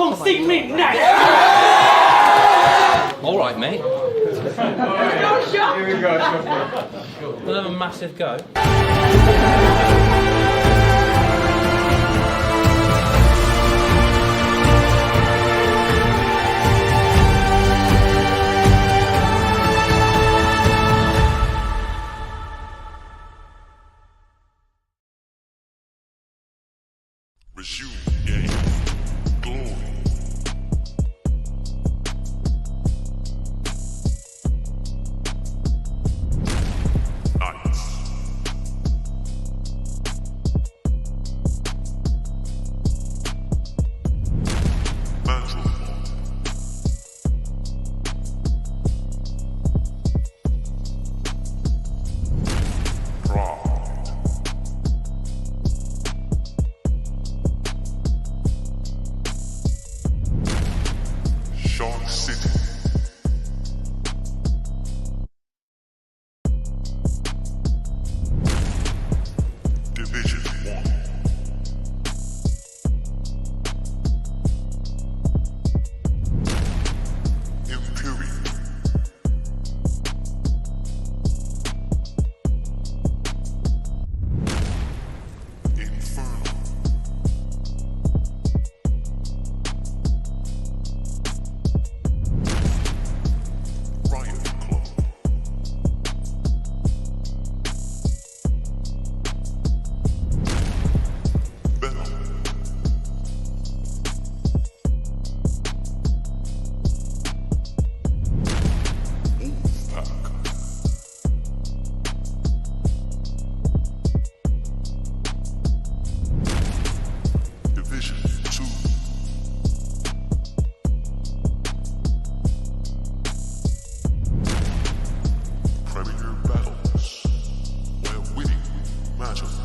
Come see me next! All right, mate. Here we go. We'll have a massive go. Resume game. Glory. Nice. Mantle. Pride. Shark City. Division 1. Imperial. Infernal. Riot Club. Venom. Wolfpack. Division 2. Premier battles where winning matters.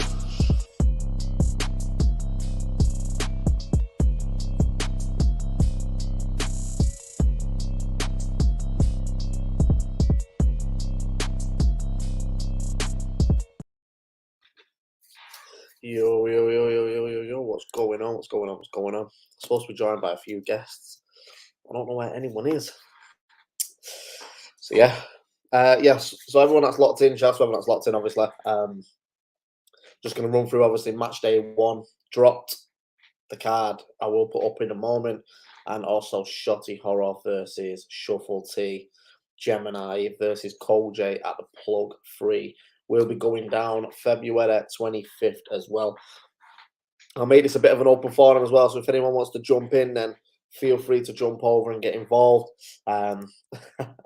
Yo, what's going on? I'm supposed to be joined by a few guests. I don't know where anyone is. So yes. So everyone that's locked in, shouts to everyone that's locked in, obviously. Just going to run through, obviously, match day 1 dropped. The card I will put up in a moment, and also Shotty Horroh versus Shuffle T, Gemin1 versus Cojay at the Plug 3. Will be going down February 25th as well. I'll make this a bit of an open forum as well, so if anyone wants to jump in, then feel free to jump over and get involved. I've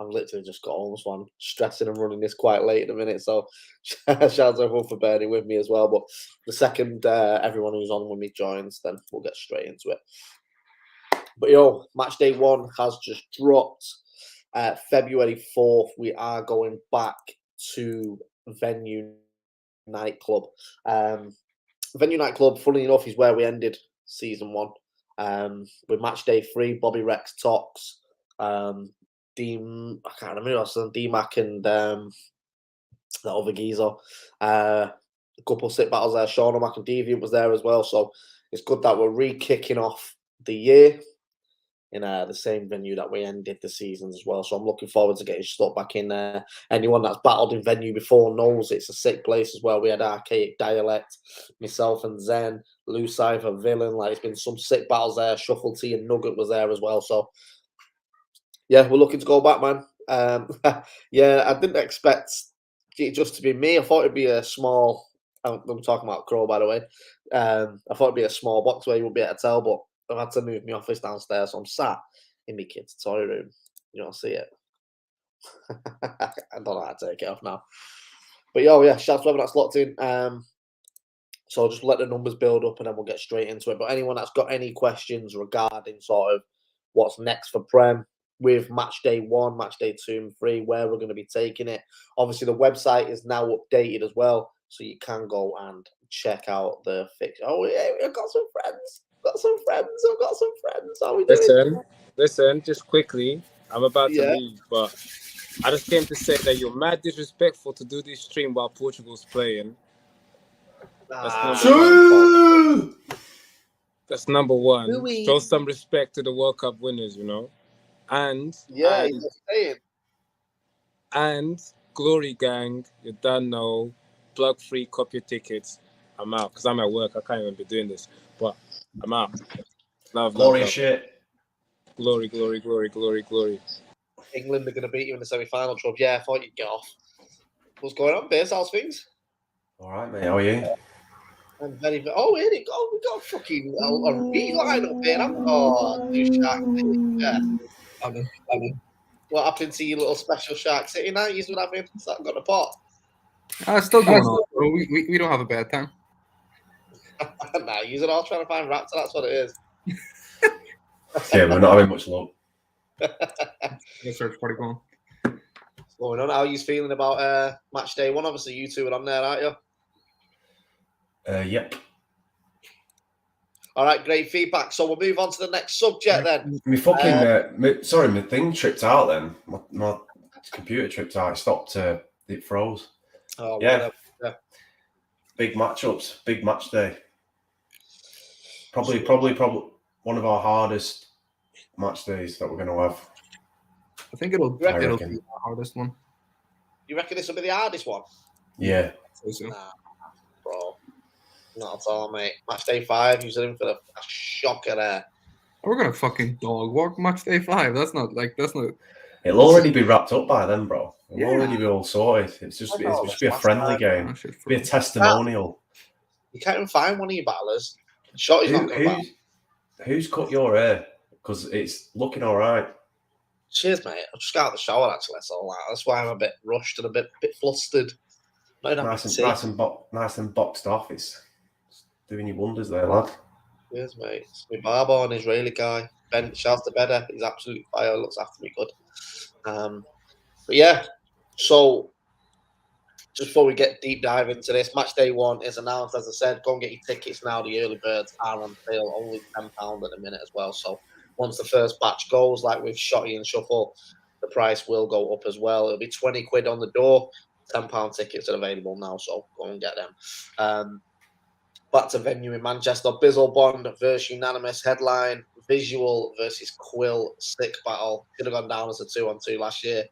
literally just got home, so I'm stressing and running this quite late in a minute, so shout out to everyone for bearing with me as well. But the second everyone who's on with me joins, then we'll get straight into it. But yo, match day 1 has just dropped. February 4th, we are going back to Venue Nightclub. Venue Nightclub, funnily enough, is where we ended season 1. With match day 3, Bobby Rex Tox, I can't remember who else, D-Mac and the other geezer. A couple of sit battles there. Sean O'Mac and Deviant was there as well. So it's good that we're re-kicking off the year in the same venue that we ended the season as well. So I'm looking forward to getting stuck back in there. Anyone that's battled in venue before knows it's a sick place as well. We had Archaic Dialect, myself and Zen, Lucifer, Villain. Like, it's been some sick battles there. Shuffle T and Nugget was there as well. So yeah, we're looking to go back, man. Yeah, I didn't expect it just to be me. I thought it'd be a small. I'm talking about Crow, by the way. I thought it'd be a small box where you wouldn't be able to tell, but I've had to move my office downstairs, so I'm sat in my kid's toy room. You don't see it. I don't know how to take it off now. But yeah, shout out to everyone that's locked in. So just let the numbers build up and then we'll get straight into it. But anyone that's got any questions regarding sort of what's next for Prem with match day 1, match day 2 and 3, where we're going to be taking it. Obviously, the website is now updated as well, so you can go and check out the fix. Oh, yeah, we've got some friends. I've got some friends. How are we doing? Listen, just quickly. I'm about to leave, but I just came to say that you're mad disrespectful to do this stream while Portugal's playing. True. That's number one. Louis. Show some respect to the World Cup winners, you know. And Yeah, he's saying. and Glory Gang, you don't know. Plug free, copy your tickets. I'm out because I'm at work. I can't even be doing this, but I'm out. Love, Glorious love. shit. Glory, glory, glory, glory, glory. England are going to beat you in the semi-final, Trub. Yeah, I thought you'd get off. What's going on, Biz? How's things? All right, mate. How are you? I'm very, very... Oh, here we go. We got a fucking a reline up here. Oh, new Shark City. Yeah. I mean, What happened to your little special Shark City now? You've been having that got a pot. still going on. Bro. We don't have a bad time. Nah, you're all trying to find Raptor. That's what it is. Yeah, we're not having much luck. The search party going. What's going on? How are you feeling about match day one? Obviously, you two are on there, aren't you? Yep. All right, great feedback. So we'll move on to the next subject then. My fucking sorry, my thing tripped out. Then my computer tripped out. It stopped. It froze. Oh, Yeah. whatever. Big matchups. Big match day. Probably one of our hardest match days that we're going to have. I think it'll be reckon? the hardest one. You reckon this will be the hardest one? Yeah. So. Nah, bro. Not at all, mate. Match day 5, you're in for a shocker there. We're gonna fucking dog walk match day 5. That's not. It'll already be wrapped up by then, bro. It'll Yeah. already be all sorted. It's just be a friendly game. Shit, Be a testimonial. You can't even find one of your battlers. Shotty's not going back. Who's cut your hair? Because it's looking all right. Cheers, mate. I just got out of the shower, actually. That's why I'm a bit rushed and a bit flustered. Nice and boxed off. It's doing you wonders there, lad. Cheers, mate. It's my barber, an Israeli guy. Ben, shouts to Beda. He's absolutely fire. Looks after me good. But yeah, so just before we get deep dive into this, match day 1 is announced. As I said, go and get your tickets now. The early birds are on sale, only £10 at a minute as well. So once the first batch goes, like with Shotty and Shuffle, the price will go up as well. It'll be 20 quid on the door. £10 tickets are available now, so go and get them. Back to venue in Manchester. Bizzo Bond versus Unanimous headline. Visual versus Quill. Sick battle. Could have gone down as a 2-on-2 last year.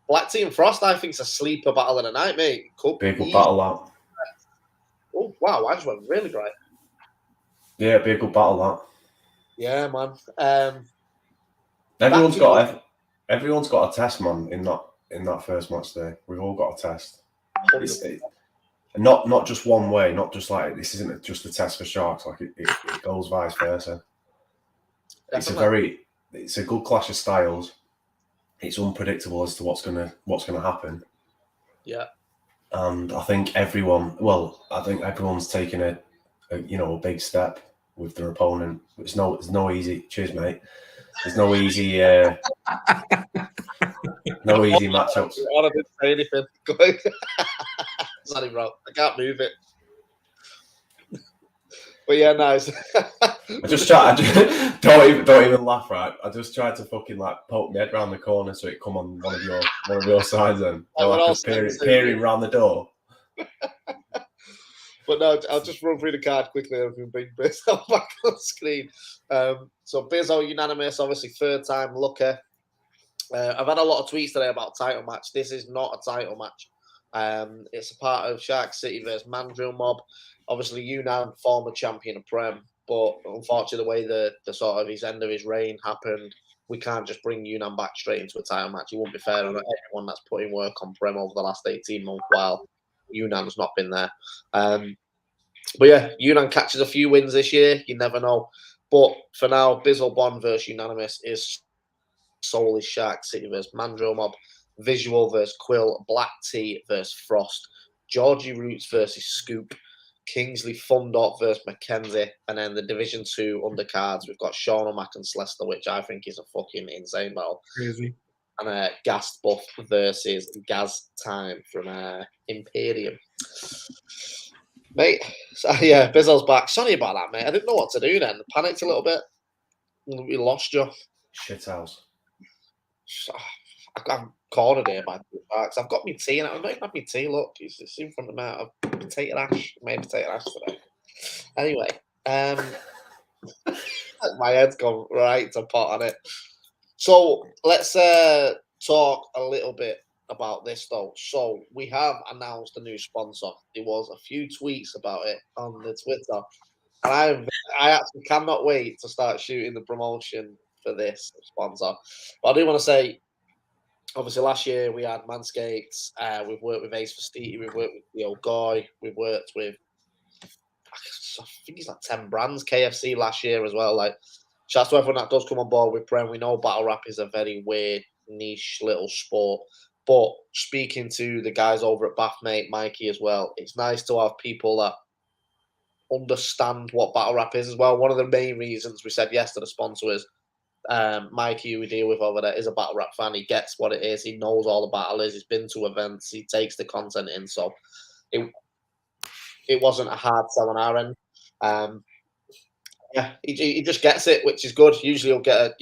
Black Tea and Frost, I think, is a sleeper battle of the night, mate. Could Be a good be. battle, that. Oh, wow. I just went really great. Yeah, be a good battle, that. Yeah, man. Everyone's got a test, man, in that first match day. We've all got a test. Not just one way, not just like this isn't just a test for Sharks, like it goes vice versa. It's a good clash of styles. It's unpredictable as to what's gonna happen. Yeah. And I think everyone's taken a big step with their opponent. It's no easy. Cheers, mate. There's no easy matchups. I didn't say anything. Sorry, bro. I can't move it. But yeah, nice. Don't even laugh, right? I just tried to fucking like poke my head round the corner so it come on one of your sides and peering round the door. But no, I'll just run through the card quickly and we can bring Bizzo back on the screen. So Bizzo Unanimous, obviously third time lucky. I've had a lot of tweets today about title match. This is not a title match. It's a part of Shark City versus Mandrill Mob. Obviously, Unan, former champion of Prem, but unfortunately, the way the sort of his end of his reign happened, we can't just bring Unan back straight into a title match. It wouldn't be fair on everyone that's put in work on Prem over the last 18 months while Unan's not been there. But yeah, Unan catches a few wins this year. You never know. But for now, Bizzo Bond versus Unanimous is solely Shark City versus Mandrill Mob. Visual versus Quill. Black Tea versus Frost. Georgie Roots versus Scoop. Kingsley Fundot versus Mackenzie. And then the Division 2 undercards, we've got Sean O'Mac and Slester, which I think is a fucking insane battle. Crazy. And Gas Buff versus Gaz Time from Imperium. Mate, so, yeah, Bizzo's back. Sorry about that, mate. I didn't know what to do then. Panicked a little bit. We lost you. Shithouse. I'm cornered here by the Sharks. I've got my tea, and I don't even have my tea. Look, it's in front of me. I've potato ash. I made potato ash today. Anyway, My head's gone right to pot on it. So let's talk a little bit about this though. So we have announced a new sponsor. There was a few tweets about it on the Twitter, and I actually cannot wait to start shooting the promotion for this sponsor. But I do want to say, obviously, last year we had Manscaped. We've worked with Ace for Steety. We've worked with the old guy. We've worked with, I think it's like 10 brands. KFC last year as well. Like, shouts to everyone that does come on board with Prem. We know battle rap is a very weird, niche little sport. But speaking to the guys over at Bathmate, Mikey as well, it's nice to have people that understand what battle rap is as well. One of the main reasons we said yes to the sponsor is Mikey, who we deal with over there, is a battle rap fan. He gets what it is. He knows all the battle is. He's been to events. He takes the content in. So it wasn't a hard sell on our end. Yeah, he just gets it, which is good. Usually he'll get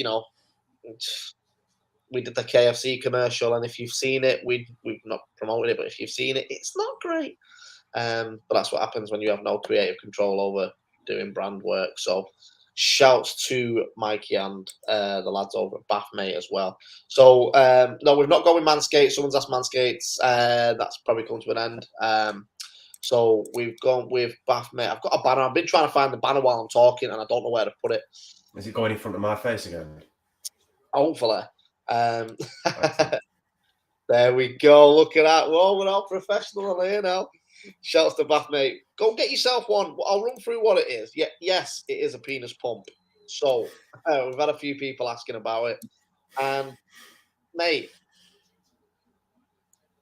we did the KFC commercial, and if you've seen it, we've not promoted it, but if you've seen it, it's not great. But that's what happens when you have no creative control over doing brand work. So shouts to Mikey and the lads over at Bathmate as well. So no, we've not gone with Manscaped. Someone's asked Manscaped. That's probably come to an end. So we've gone with Bathmate. I've got a banner. I've been trying to find the banner while I'm talking, and I don't know where to put it. Is it going in front of my face again? Hopefully. There we go. Look at that. Whoa, we're all professional here now. Shouts to Bathmate. Go get yourself one. I'll run through what it is. Yeah, yes, it is a penis pump. So we've had a few people asking about it. And, mate,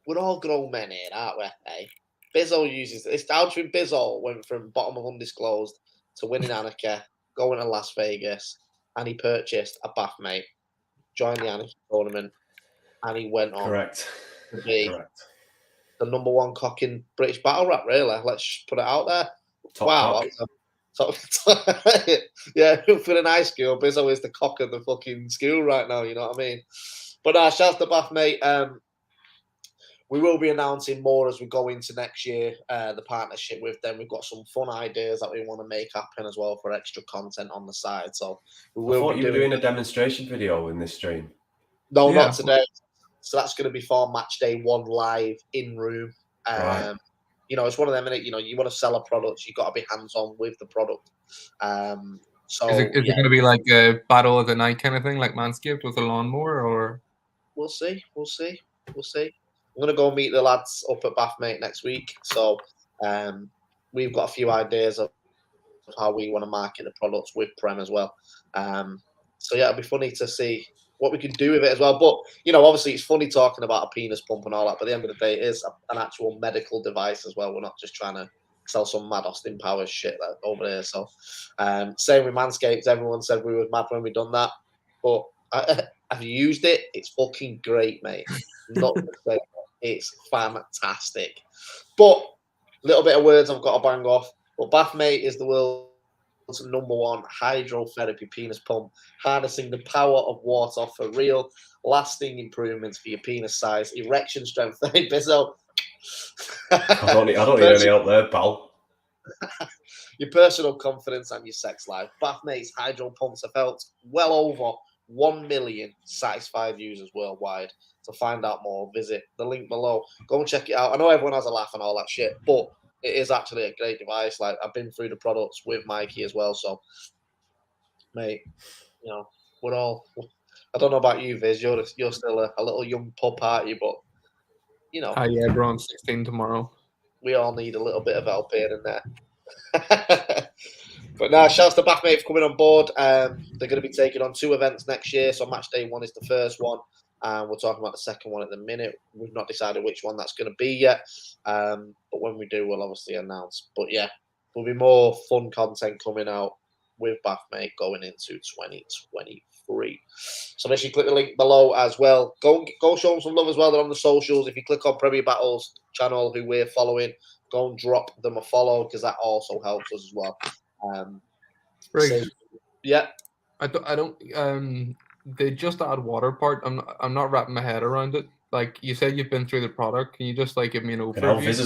we're all grown men here, aren't we? Hey? Bizzo uses it. It's down to Bizzo went from bottom of undisclosed to winning Anarchy, going to Las Vegas, and he purchased a Bathmate, joined the Anarchy tournament, and he went on to be the number one cock in British battle rap, really. Let's put it out there. Top yeah, for an high school, Bizzo is the cock of the fucking school right now, you know what I mean? But shouts to Bathmate. We will be announcing more as we go into next year, the partnership with them. We've got some fun ideas that we want to make happen as well for extra content on the side. So we will I thought you were doing a demonstration video in this stream. No, not today. So that's going to be for match day 1 live in room. Right. You know, it's one of them. You know, you want to sell a product, you got to be hands on with the product. So is it going to be like a battle of the night kind of thing, like Manscaped with a lawnmower, or? We'll see. I'm going to go meet the lads up at Bathmate next week. So we've got a few ideas of how we want to market the products with Prem as well. So yeah, it'll be funny to see what we can do with it as well. But, you know, obviously it's funny talking about a penis pump and all that, but at the end of the day, it is an actual medical device as well. We're not just trying to sell some mad Austin Powers shit over there. So same with Manscaped. Everyone said we were mad when we done that. But have you used it? It's fucking great, mate. Not it's fantastic. But a little bit of words I've got to bang off. But Bathmate is the world's #1 hydrotherapy penis pump, harnessing the power of water for real, lasting improvements for your penis size, erection strength. Hey, Bizzo. I don't need any help there, pal. Your personal confidence and your sex life. Bathmate's hydro pumps have helped well over 1 million satisfied users worldwide. To find out more, visit the link below. Go and check it out. I know everyone has a laugh and all that shit, but it is actually a great device. Like, I've been through the products with Mikey as well. So, mate, you know, we're all. I don't know about you, Viz. You're still a little young pup, aren't you? But you know, yeah, bro, I'm 16 tomorrow. We all need a little bit of help here and there. But now, shouts to Bathmate for coming on board. They're going to be taking on 2 events next year. So match day 1 is the first one. And we're talking about the second one at the minute. We've not decided which one that's going to be yet. But when we do, we'll obviously announce. But yeah, there'll be more fun content coming out with Bathmate going into 2023. So make sure you click the link below as well. Go show them some love as well. They're on the socials. If you click on Premier Battles channel, who we're following, go and drop them a follow, because that also helps us as well. Briggs, yeah. I don't. the just add water part, I'm not wrapping my head around it. Like you said, you've been through the product. Can you just like give me an overview? Viz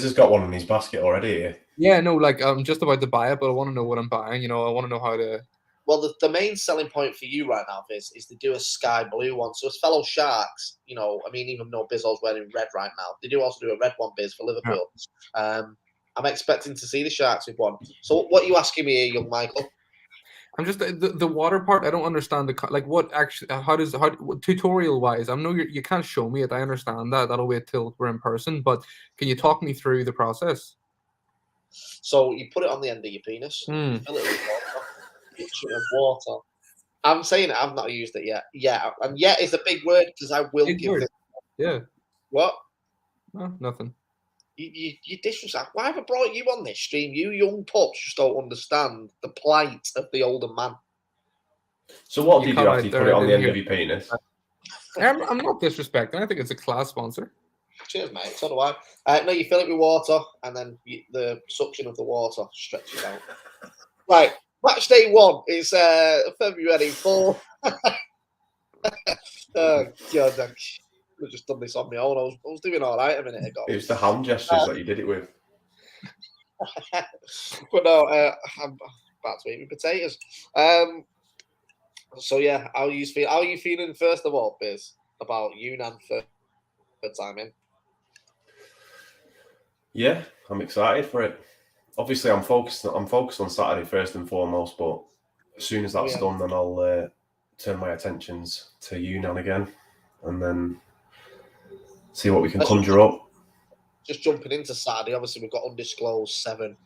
has got one in his basket already here. Yeah, no, like I'm just about to buy it, but I want to know what I'm buying. You know, I want to know how to. Well, the main selling point for you right now, Viz, is to do a sky blue one. So as fellow Sharks, you know, I mean, even though Bizzo's wearing red right now, they do also do a red one, Biz, for Liverpool. I'm expecting to see the Sharks with one. So what are you asking me here, young Michael? I'm just the water part. I don't understand like what actually how tutorial wise. I know you can't show me it. I understand that. That'll wait till we're in person. But can you talk me through the process? So you put it on the end of your penis, fill it with water, mix it with water. I'm saying it. I've not used it yet. Yeah, and yet is a big word because I will Big give word. it. Yeah. What? No, nothing. You disrespect. Why have I brought you on this stream? You young pups just don't understand the plight of the older man. So what do you do cut after out you there, put it I on the didn't end of hear. your penis? I'm not disrespecting. I think it's a class sponsor. Cheers, mate. So do I. No, you fill it with water, and then the suction of the water stretches out. Right, match day 1 is February 4. Oh God, I've just done this on my own. I was doing all right a minute ago. It was the hand gestures that you did it with. But no, I'm about to eat my potatoes. So yeah, how are you feeling first of all, Biz, about Yunnan for time in? Yeah, I'm excited for it. Obviously, I'm focused on Saturday first and foremost, but as soon as that's done, then I'll turn my attentions to Yunnan again, and then see what we can conjure up. Just jumping into Saturday, obviously we've got Undisclosed 7.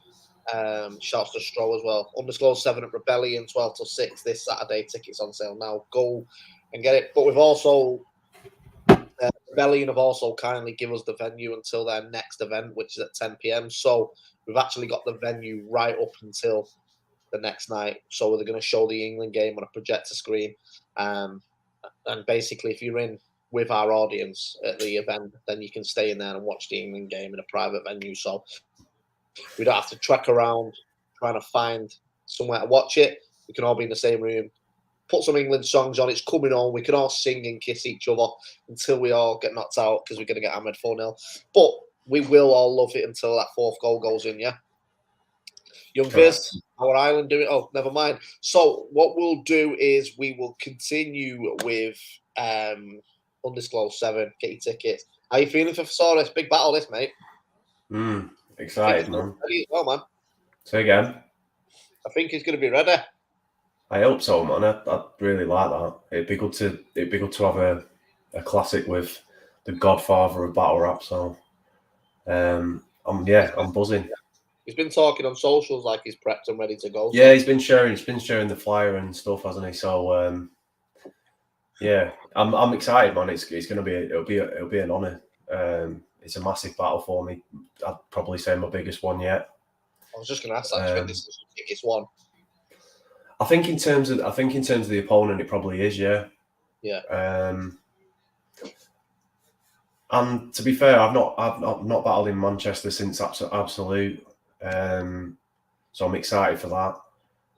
Shouts to Stro as well. Undisclosed 7 at Rebellion, 12 till 6 this Saturday. Tickets on sale now. Go and get it. But we've also Rebellion have also kindly given us the venue until their next event, which is at 10 p.m. So we've actually got the venue right up until the next night. So they're going to show the England game on a projector screen. And basically, if you're in with our audience at the event, then you can stay in there and watch the England game in a private venue. So we don't have to trek around trying to find somewhere to watch it. We can all be in the same room, put some England songs on. It's coming on. We can all sing and kiss each other until we all get knocked out because we're going to get hammered 4-0. But we will all love it until that 4th goal goes in, yeah? Young Viz, our island doing. Oh, never mind. So what we'll do is we will continue with Undisclosed 7. Get your tickets. How you feeling for Thesaurus? Big battle, this, mate. Excited, man. Ready as well, man. Say again. I think he's going to be ready. I hope so, man. I'd really like that. It'd be good to have a classic with the godfather of battle rap. So, I'm buzzing. He's been talking on socials like he's prepped and ready to go. Yeah, he's been sharing the flyer and stuff, hasn't he? So, yeah, I'm excited, man. It'll be an honour. It's a massive battle for me. I'd probably say my biggest one yet. I was just going to ask that. Do you think this is the biggest one? I think in terms of the opponent, it probably is. Yeah. Yeah. And to be fair, I've not battled in Manchester since Absolute. So I'm excited for that.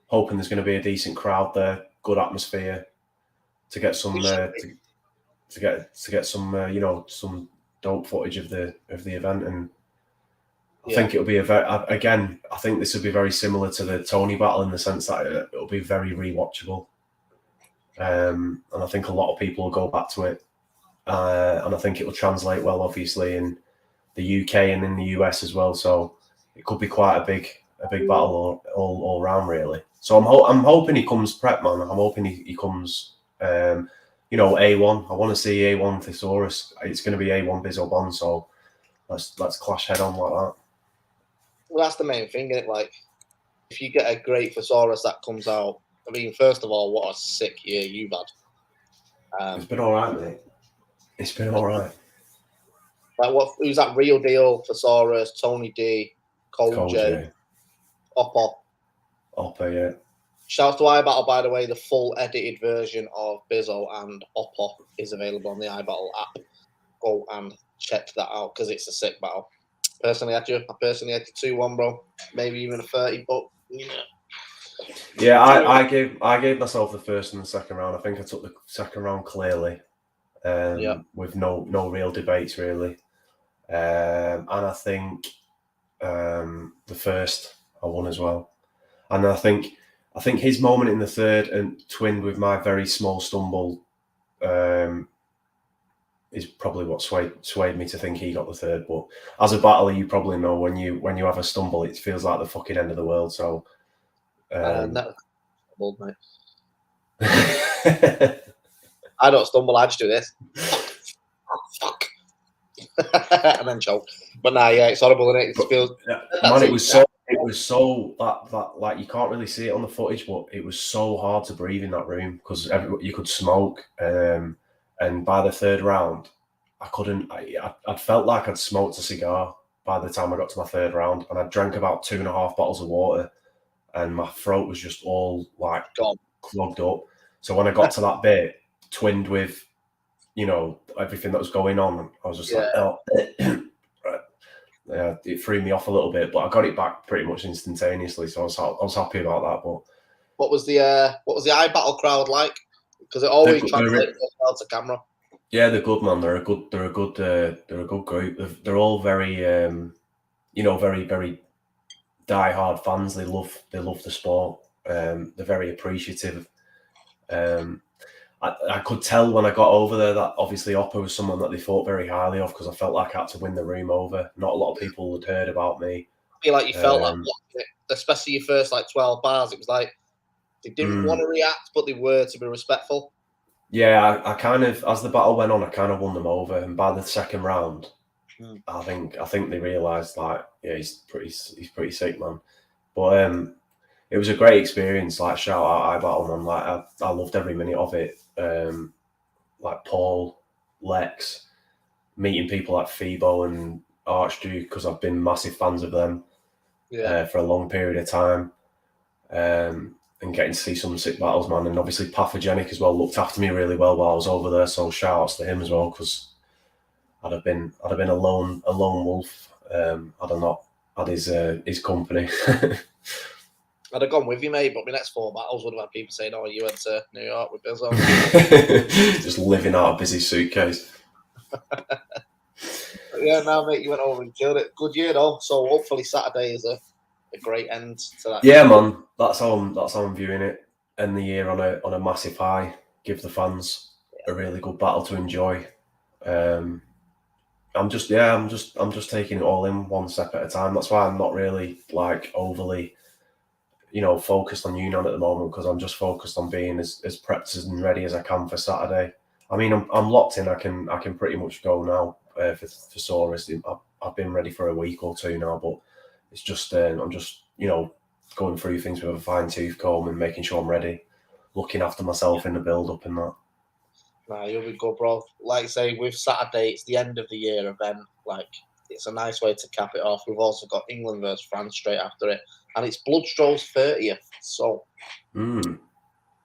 Hoping there's going to be a decent crowd there, good atmosphere, to get some to get some some dope footage of the event. And I think it'll be I think this will be very similar to the Tony battle in the sense that it'll be very rewatchable. And I think a lot of people will go back to it. And I think it will translate well, obviously, in the UK and in the US as well. So it could be quite a big battle all around, really. So I'm hoping he comes prep, man. I'm hoping he comes, A1. I want to see A1 Thesaurus. It's going to be A1 Bizzo Bond. So let's clash head on like that. Well, that's the main thing, isn't it? Like, if you get a great Thesaurus that comes out, I mean, first of all, what a sick year you've had. It's been all right, mate. It's been all right. Like, who's that? Real Deal, Thesaurus, Tony D, Cojay, Oppa, yeah. Shout out to iBattle, by the way. The full edited version of Bizzo and Oppa is available on the iBattle app. Go and check that out because it's a sick battle. I personally had you 2-1, bro. Maybe even a 30, but Yeah, I gave myself the first and the second round. I think I took the second round clearly, with no real debates really, and I think the first I won as well, and I think his moment in the third and twinned with my very small stumble is probably what swayed me to think he got the third. But as a battler, you probably know when you have a stumble, it feels like the fucking end of the world. So. Never stumbled, mate. I don't stumble. I just do this. Fuck. And then choke. But nah, yeah, it's horrible, isn't it? It just feels. Man, it was so that like you can't really see it on the footage, but it was so hard to breathe in that room because you could smoke. And by the third round, I couldn't. I felt like I'd smoked a cigar by the time I got to my third round, and I drank about 2.5 bottles of water. And my throat was just all like clogged up. So when I got to that bit, twinned with, everything that was going on, I was just like, oh, yeah, it threw me off a little bit, but I got it back pretty much instantaneously. So I was happy about that. But what was the eye battle crowd like? Because it always translates well to camera. Yeah, they're good, man. They're a good group. They're all very, very, very die-hard fans. They love the sport. They're very appreciative. I could tell when I got over there that obviously Oppa was someone that they thought very highly of because I felt like I had to win the room over. Not a lot of people had heard about me. I feel like you felt like, especially your first 12 bars, it was like they didn't want to react, but they were to be respectful. Yeah, I kind of, as the battle went on, I kind of won them over, and by the second round, I think they realised he's pretty sick, man. But it was a great experience. Shout out iBattle, man. I loved every minute of it. Paul, Lex, meeting people like Phoebo and Archduke because I've been massive fans of them for a long period of time. And getting to see some sick battles, man. And obviously Pathogenic as well looked after me really well while I was over there. So shout outs to him as well because I'd have been a lone wolf. I'd have not had his company. I'd have gone with you, mate, but my next 4 battles would have had people saying, "Oh, you went to New York with Bizzo." Just living out a busy suitcase. Yeah, now, mate, you went over and killed it. Good year, though. So hopefully Saturday is a great end to that. Yeah, man. That's how I'm viewing it. End the year on a massive high. Give the fans a really good battle to enjoy. I'm just taking it all in one step at a time. That's why I'm not really overly, focused on Unan at the moment because I'm just focused on being as prepped and ready as I can for Saturday. I mean, I'm locked in. I can pretty much go now for Saurus. I've been ready for a week or 2 now, but it's just I'm just going through things with a fine-tooth comb and making sure I'm ready, looking after myself in the build-up and that. Nah, you'll be good, bro. Like I say, with Saturday, it's the end of the year event. It's a nice way to cap it off. We've also got England versus France straight after it, and it's Bloodstro's 30th. So,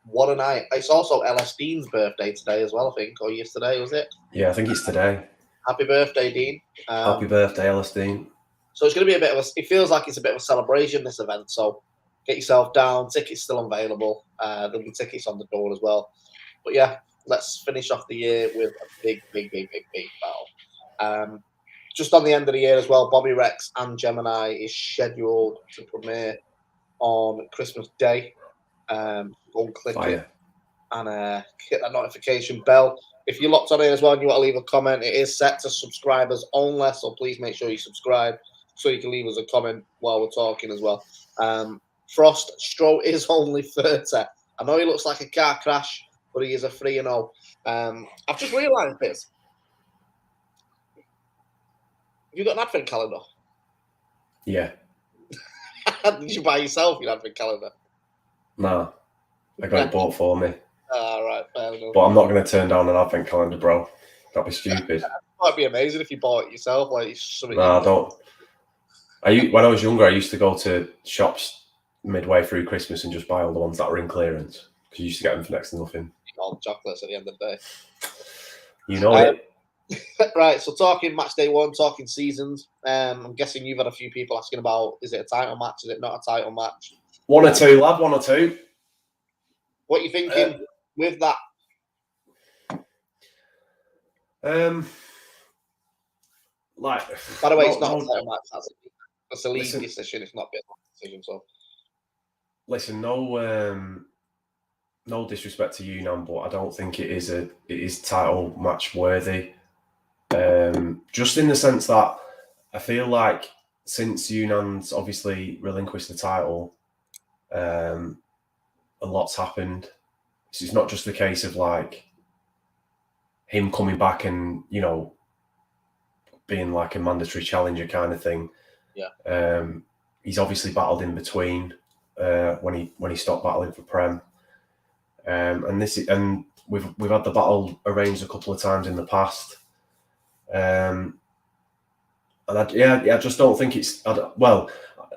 what a night! It's also Ellis Dean's birthday today as well, I think, or yesterday, was it? Yeah, I think it's today. Happy birthday, Dean! Happy birthday, Ellis Dean. So it's going to be it feels like it's a bit of a celebration, this event. So get yourself down. Tickets still available. There'll be tickets on the door as well. But yeah, let's finish off the year with a big battle. Just on the end of the year as well, Bobby Rex and Gemin1 is scheduled to premiere on Christmas Day. Go and click it and hit that notification bell. If you're locked on here as well and you want to leave a comment, it is set to subscribers only. So please make sure you subscribe so you can leave us a comment while we're talking as well. Froststro is only 30. I know he looks like a car crash, but he is a 3-0. I've just realised this. You got an advent calendar? Yeah. Did you buy yourself your advent calendar? Nah, I got it bought for me. Right, fair enough. But I'm not going to turn down an advent calendar, bro. That'd be stupid. It might be amazing if you bought it yourself. Nah, I don't. When I was younger, I used to go to shops midway through Christmas and just buy all the ones that were in clearance because you used to get them for next to nothing. All the chocolates at the end of the day. You know it. Right, so talking match day 1, talking seasons. I'm guessing you've had a few people asking about, is it a title match? Is it not a title match? One or two, lad. One or two. What are you thinking with that? Like, By the way, no- it's not no- a title match. That's a league Listen. decision. It's not a bit of a decision. So listen, no disrespect to Yunnan, but I don't think it is title match worthy. Just in the sense that I feel like since Yunnan's obviously relinquished the title, a lot's happened. So it's not just the case of like him coming back and, you know, being like a mandatory challenger kind of thing. Yeah. He's obviously battled in between when he stopped battling for Prem. And we've had the battle arranged a couple of times in the past. And I just don't think it's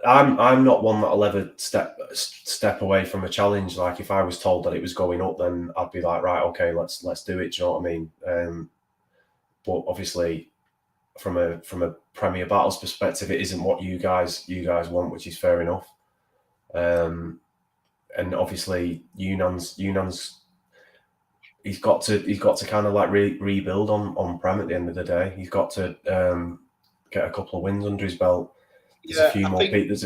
I'm not one that'll ever step away from a challenge. Like if I was told that it was going up, then I'd be like, right, okay, let's do it. Do you know what I mean? But obviously, from a Premier Battles perspective, it isn't what you guys want, which is fair enough. And obviously, Yunnan's he's got to kind of like rebuild on Prem at the end of the day. He's got to get a couple of wins under his belt. There's a few more people.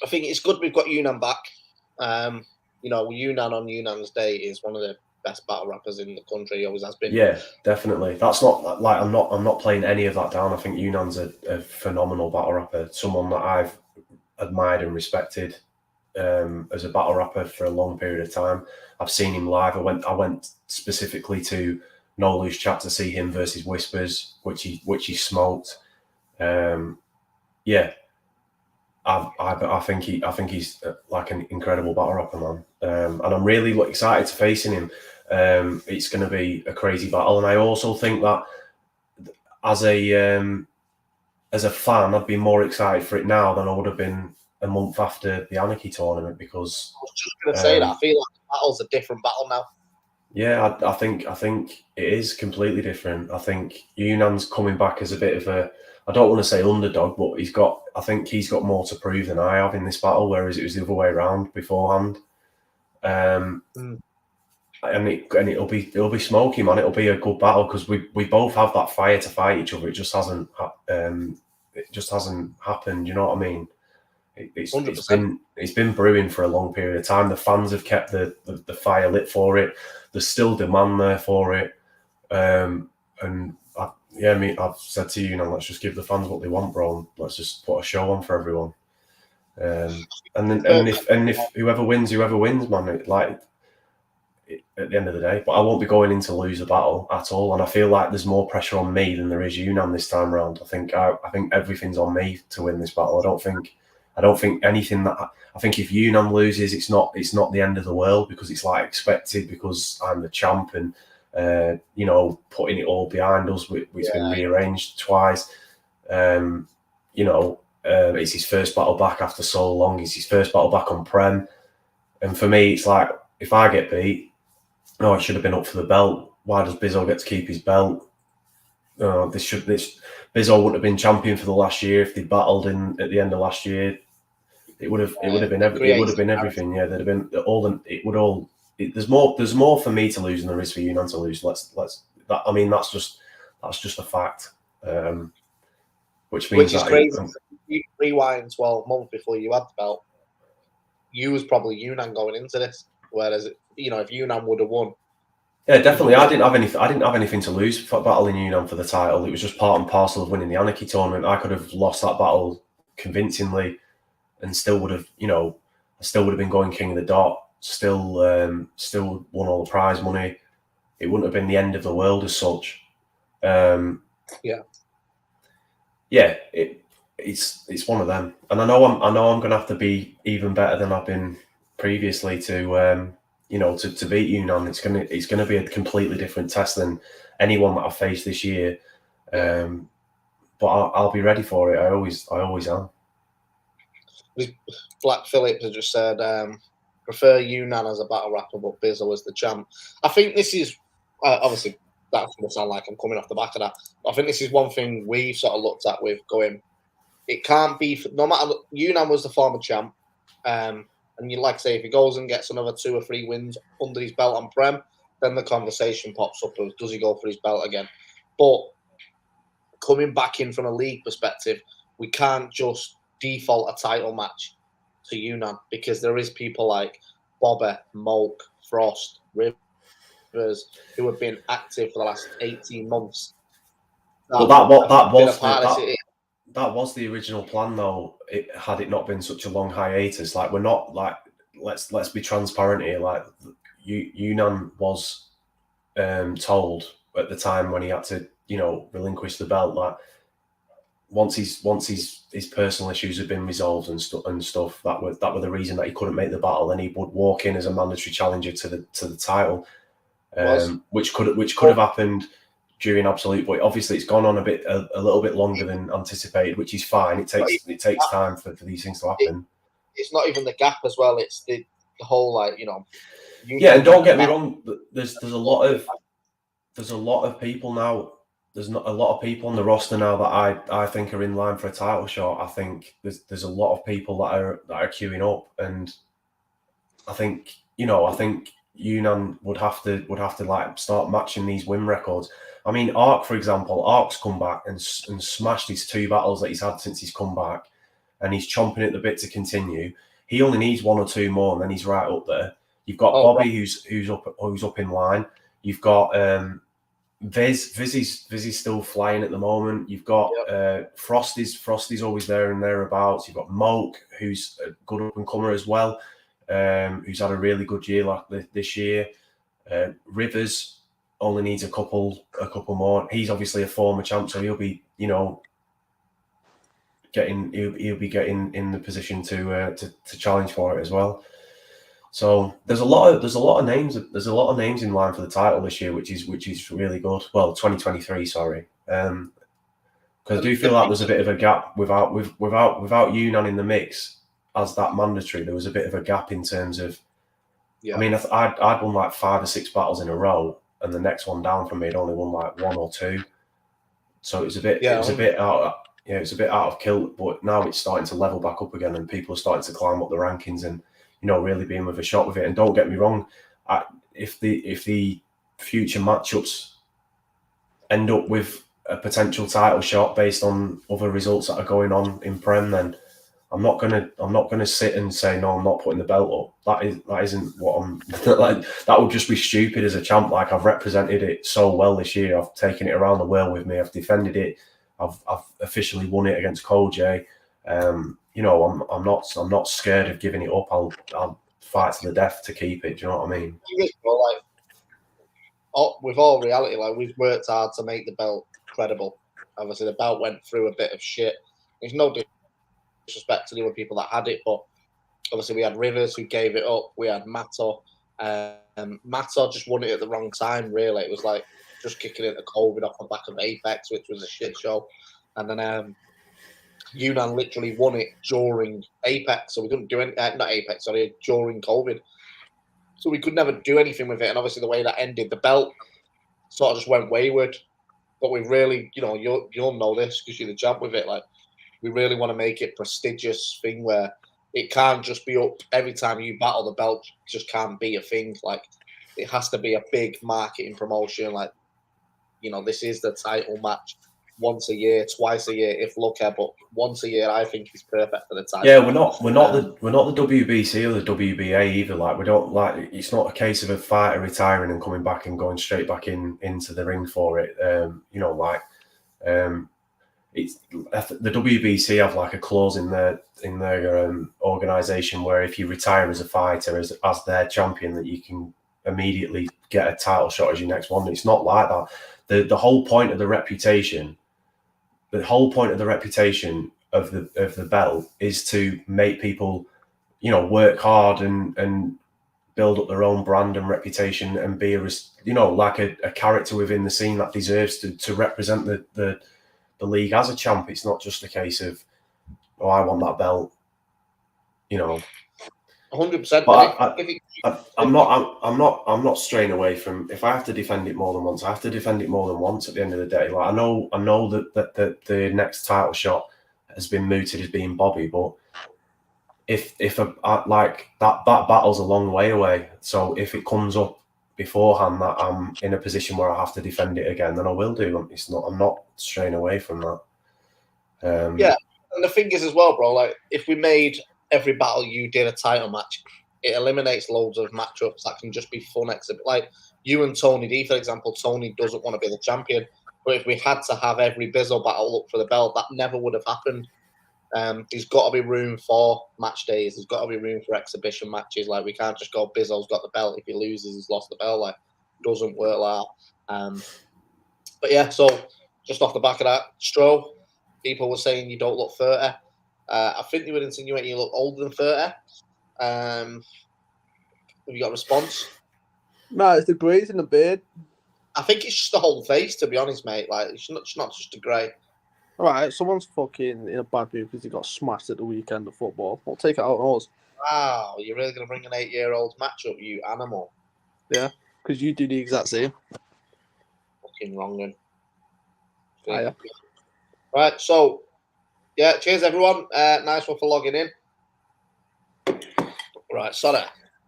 I think it's good we've got Yunnan back. You know, Yunnan on Yunnan's day is one of the best battle rappers in the country. He always has been. Yeah, definitely. That's not like I'm not playing any of that down. I think Yunnan's a phenomenal battle rapper, someone that I've admired and respected as a battle rapper for a long period of time. I've seen him live. I went specifically to No Loose Chat to see him versus Whispers, which he smoked. Yeah, I think he's like an incredible battle rapper, man. And I'm really excited to facing him. It's going to be a crazy battle, and I also think that as a fan, I'd be more excited for it now than I would have been a month after the Anarchy tournament, because I was just going to say that I feel like the battle's a different battle now. Yeah, I think it is completely different. I think Yunnan's coming back as a bit of a, I don't want to say underdog, but I think he's got more to prove than I have in this battle, whereas it was the other way around beforehand. And it'll be smoky, man. It'll be a good battle because we both have that fire to fight each other. It just hasn't happened. You know what I mean? It's been brewing for a long period of time. The fans have kept the fire lit for it. There's still demand there for it. I've said to you, let's just give the fans what they want, bro. Let's just put a show on for everyone. If whoever wins, man. At the end of the day, but I won't be going in to lose a battle at all. And I feel like there's more pressure on me than there is Yunnan this time around. I think everything's on me to win this battle. I don't think anything that I think if Yunnan loses, it's not the end of the world, because it's like expected, because I'm the champ and putting it all behind us. It's been rearranged twice. It's his first battle back after so long. It's his first battle back on Prem, and for me, it's like if I get beat, no, it should have been up for the belt. Why does Bizzo get to keep his belt? Bizzo wouldn't have been champion for the last year if they battled at the end of last year. It would have been everything. Yeah, there'd have been there's more for me to lose than there is for Yunnan to lose. That's just a fact. Which means is crazy. You rewind 12 months before you had the belt, you was probably Yunnan going into this. Whereas, if Yunnan would have won. Yeah, definitely. I didn't have anything to lose for battling Yunnan for the title. It was just part and parcel of winning the Anarchy tournament. I could have lost that battle convincingly, and still would have, I still would have been going king of the dot. Still won all the prize money. It wouldn't have been the end of the world as such. It's one of them, and I know I'm going to have to be even better than I've been previously to beat Yunnan. It's gonna be a completely different test than anyone that I've faced this year. But I'll be ready for it. I always am. Black Phillips has just said prefer Yunnan as a battle rapper, but Bizzo as the champ. I think this is obviously that's going to sound like I'm coming off the back of that. But I think this is one thing we've sort of looked at with going. It can't be no matter. Yunnan was the former champ. And you like say, if he goes and gets another 2 or 3 wins under his belt on Prem, then the conversation pops up of does he go for his belt again? But coming back in from a league perspective, we can't just default a title match to Yunnan because there is people like Bobber, Molk, Frost, Rivers who have been active for the last 18 months. Well, that was the original plan, though. Had it not been such a long hiatus, like we're not like let's be transparent here. Like Yunnan was told at the time when he had to, relinquish the belt, like once his personal issues had been resolved and stuff, that were the reason that he couldn't make the battle, then he would walk in as a mandatory challenger to the title, which could have happened during Absolute, but obviously it's gone on a little bit longer than anticipated, which is fine. It takes time for these things to happen. It's not even the gap as well. It's the whole Yeah, and don't get me wrong. There's a lot of people now. There's not a lot of people on the roster now that I think are in line for a title shot. I think there's a lot of people that are queuing up, and I think Yunnan would have to like start matching these win records. I mean, Ark, for example, Ark's come back and smashed his 2 battles that he's had since he's come back, and he's chomping at the bit to continue. He only needs 1 or 2 more, and then he's right up there. You've got Bobby, who's up in line. You've got Vizzy's still flying at the moment. You've got Frosty's always there and thereabouts. You've got Molk, who's a good up and comer as well, who's had a really good year this year. Rivers only needs a couple more. He's obviously a former champ, so he'll be getting in the position to challenge for it as well. So there's a lot of names in line for the title this year, which is really good. Well, 2023, sorry, because I do feel like there's a bit of a gap without Yunnan in the mix as that mandatory. There was a bit of a gap in terms of. Yeah. I mean, I'd won like 5 or 6 battles in a row, and the next one down from me had only won like 1 or 2. So it was a bit out of kilt. But now it's starting to level back up again, and people are starting to climb up the rankings and really being with a shot with it. And don't get me wrong, if the future matchups end up with a potential title shot based on other results that are going on in Prem, then I'm not gonna sit and say no, I'm not putting the belt up. That isn't what I'm like. That would just be stupid as a champ. Like, I've represented it so well this year. I've taken it around the world with me. I've defended it. I've officially won it against Cojay. I'm not scared of giving it up. I'll fight to the death to keep it. Do you know what I mean? With all reality, we've worked hard to make the belt credible. Obviously, the belt went through a bit of shit. There's no disrespect to the other people that had it, but obviously we had Rivers who gave it up. We had Mato. Mato just won it at the wrong time, really. It was like just kicking into COVID off the back of Apex, which was a shit show. And then Yunnan literally won it during Apex, so we couldn't do during COVID. So we could never do anything with it. And obviously the way that ended, the belt sort of just went wayward. But we really, you'll know this because you're the champ with it. Like, we really want to make it a prestigious thing where it can't just be up every time you battle. The belt just can't be a thing. Like, it has to be a big marketing promotion. Like, this is the title match once a year, twice a year, if lucky. But once a year, I think is perfect for the title. Yeah, we're not the WBC or the WBA either. Like, we don't like. It's not a case of a fighter retiring and coming back and going straight back into the ring for it. It's the WBC have like a clause in their organisation where if you retire as a fighter as their champion, that you can immediately get a title shot as your next one. It's not like that. The whole point of the reputation, of the belt is to make people, work hard and build up their own brand and reputation and be a character within the scene that deserves to represent the league as a champ. It's not just a case of, I want that belt, 100%. But I'm not straying away from, if I have to defend it more than once, I have to defend it more than once at the end of the day. Like, I know that the next title shot has been mooted as being Bobby, but like that battle's a long way away. So if it comes up beforehand that I'm in a position where I have to defend it again, then I will do. I'm not straying away from that. Yeah, and the thing is as well, bro. Like if we made every battle you did a title match, it eliminates loads of matchups that can just be fun exhibit. Like you and Tony D, for example. Tony doesn't want to be the champion, but if we had to have every Bizzo battle up for the belt, that never would have happened. There's got to be room for match days. There's got to be room for exhibition matches. Like we can't just go Bizzo's got the belt. If he loses, he's lost the belt. Like it doesn't work like that. But yeah, so just off the back of that, Stro, people were saying you don't look 30. I think you would insinuate you look older than 30. Have you got a response? No, it's the greys in the beard. I think it's just the whole face, to be honest, mate. Like it's not just a grey. All right, someone's fucking in a bad mood because he got smashed at the weekend of football. I'll take it out on us. Wow, you're really gonna bring an 8-year-old match up, you animal? Yeah, because you do the exact same. Fucking wrong. Yeah. Right, so yeah, cheers everyone. Nice one for logging in. Right, sorry.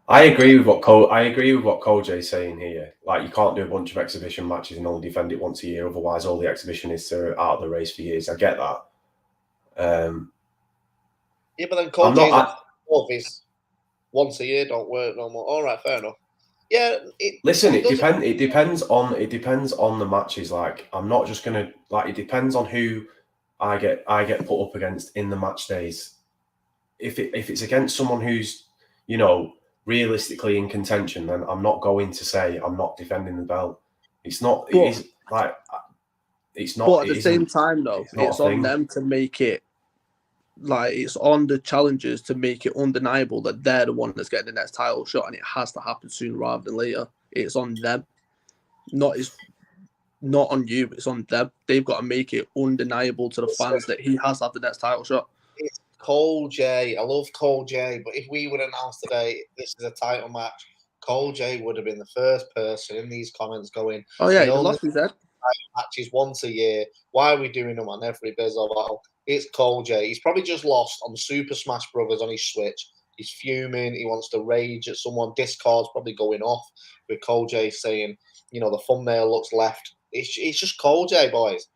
I agree with what Cojay's saying here. Like you can't do a bunch of exhibition matches and only defend it once a year. Otherwise, all the exhibitionists are out of the race for years. I get that. Yeah, but then Cojay's is once a year don't work no more. All right, fair enough. Yeah. It depends on the matches. Like I'm not just gonna like. It depends on who I get put up against in the match days. If it's against someone who's realistically in contention, then I'm not going to say I'm not defending the belt. It's not. It's not. But at the same time, though, it's on them to make it. Like it's on the challengers to make it undeniable that they're the one that's getting the next title shot, and it has to happen sooner rather than later. It's on them, not on you. It's on them. They've got to make it undeniable to the fans that he has to have the next title shot. It's Cojay. I love Cojay, but if we would announce today this is a title match, Cojay would have been the first person in these comments going, "Oh yeah, he lost his head." Matches once a year. Why are we doing them on every Bizzo battle? It's Cojay. He's probably just lost on Super Smash Brothers on his Switch. He's fuming. He wants to rage at someone. Discord's probably going off with Cojay saying, the thumbnail looks left. It's just Cojay, boys.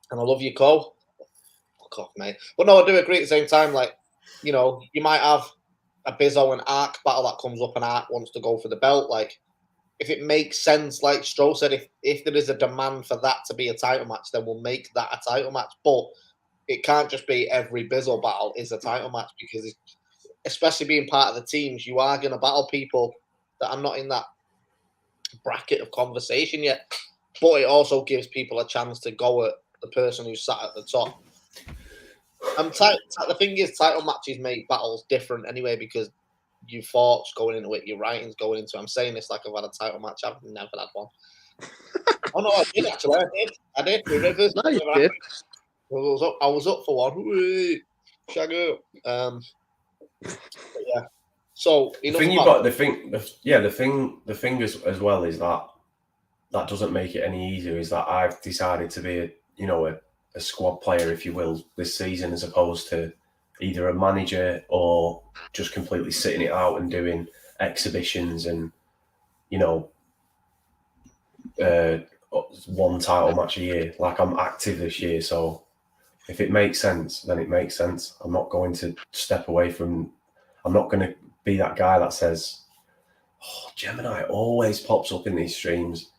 And I love you, Cole. Fuck off, mate. But no, I do agree at the same time. Like, you might have a Bizzo and Ark battle that comes up and Ark wants to go for the belt. Like, if it makes sense, like Stro said, if there is a demand for that to be a title match, then we'll make that a title match. But it can't just be every Bizzo battle is a title match because, especially being part of the teams, you are going to battle people that are not in that bracket of conversation yet. But it also gives people a chance to go at the person who's sat at the top. The thing is, title matches make battles different anyway because your thoughts going into it, your writings going into it. I'm saying this like I've had a title match. I've never had one. Oh no, I did actually. I did. With Rivers. No, you did. I was up for one. Shag up. Yeah. So the thing as well is that doesn't make it any easier. Is that I've decided to be a squad player, if you will, this season, as opposed to either a manager or just completely sitting it out and doing exhibitions and one title match a year. Like I'm active this year, so if it makes sense, then it makes sense. I'm not going to step away from. I'm not going to be that guy that says, "Oh, Gemin1 always pops up in these streams."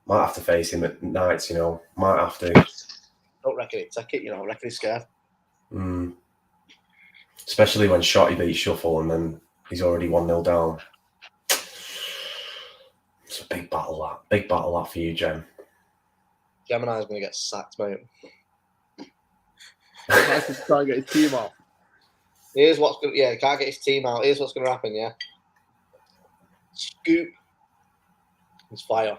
Might have to face him at nights, Might have to. Don't reckon it. Take it, reckon he's scared. Especially when Shotty beats Shuffle and then he's already 1-0 down. It's a big battle that. Big battle that for you, Gem. Gemin1 is going to get sacked, mate. Nice to try and get his team out. He can't get his team out. Here's what's going to happen, yeah? Scoop is fire.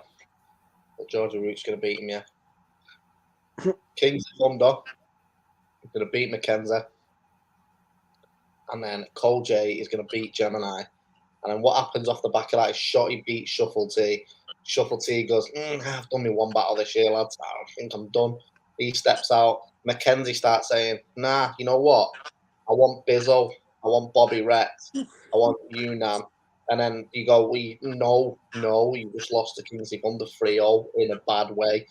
But Georgia Root's going to beat him, yeah? King's Thunder is going to beat Mackenzie. And then Cojay is going to beat Gemin1. And then what happens off the back of that is Shotty beats Shuffle T. Shuffle T goes, I've done me one battle this year, lads. I think I'm done. He steps out. Mackenzie starts saying, nah, you know what? I want Bizzo. I want Bobby Rex, I want Unan. And then you go, no, you just lost to Kingsley Thunder 3-0 in a bad way.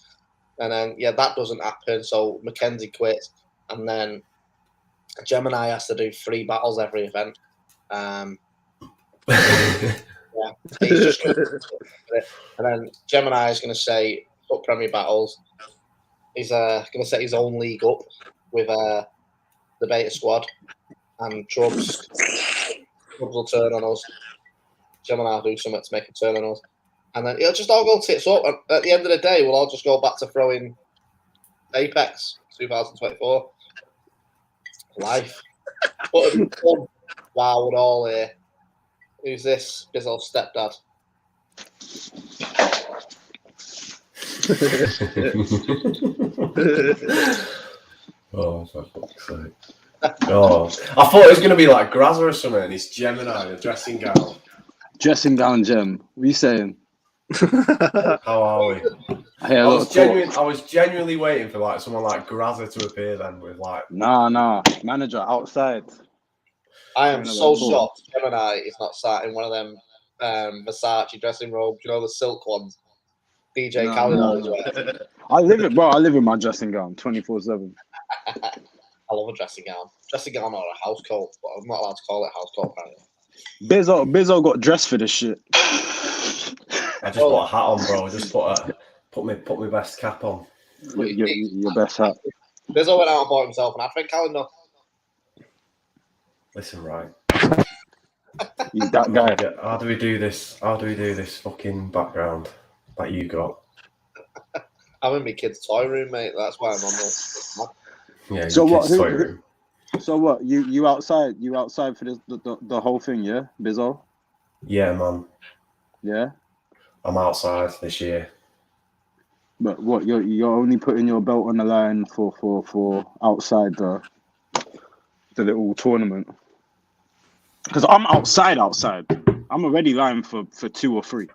And then, that doesn't happen. So Mackenzie quits. And then Gemin1 has to do 3 battles every event. He's just going to and then Gemin1 is going to say, fuck Premier Battles. He's going to set his own league up with the Beta Squad. And Trubs will turn on us. Gemin1 will do something to make a turn on us. And then it'll just all go tits up. And at the end of the day, we'll all just go back to throwing Apex 2024. Life. But it'll be fun. Wow, we're all here. Who's this? Bizzo's stepdad. Oh, for fuck's sake. Oh, I thought it was going to be like Grazza or something, and it's Gemin1, a dressing gown. Dressing gown, Gem. What are you saying? How are we? I was genuinely waiting for like someone like Grazza to appear then with like... Nah. Manager, outside. I am so shocked Gemin1 is not sat in one of them Versace dressing robes, you know, the silk ones. DJ Khaled always wears. I live in my dressing gown 24/7. I love a dressing gown. Dressing gown or a house coat, but I'm not allowed to call it house coat apparently. Bizzo got dressed for this shit. I just put a hat on, bro. Just put my best cap on. Your best hat. Bizzo went out and bought himself an advent calendar. Listen, right. You that guy. How do we do this? How do we do this fucking background that you got? I'm in my kid's toy room, mate. That's why I'm on the. Yeah. So what? Toy room. So what? You outside? You outside for the whole thing? Yeah, Bizzo. Yeah, man. Yeah. I'm outside this year. But what? You're only putting your belt on the line for outside the little tournament. Because I'm outside. I'm already lying for 2 or 3.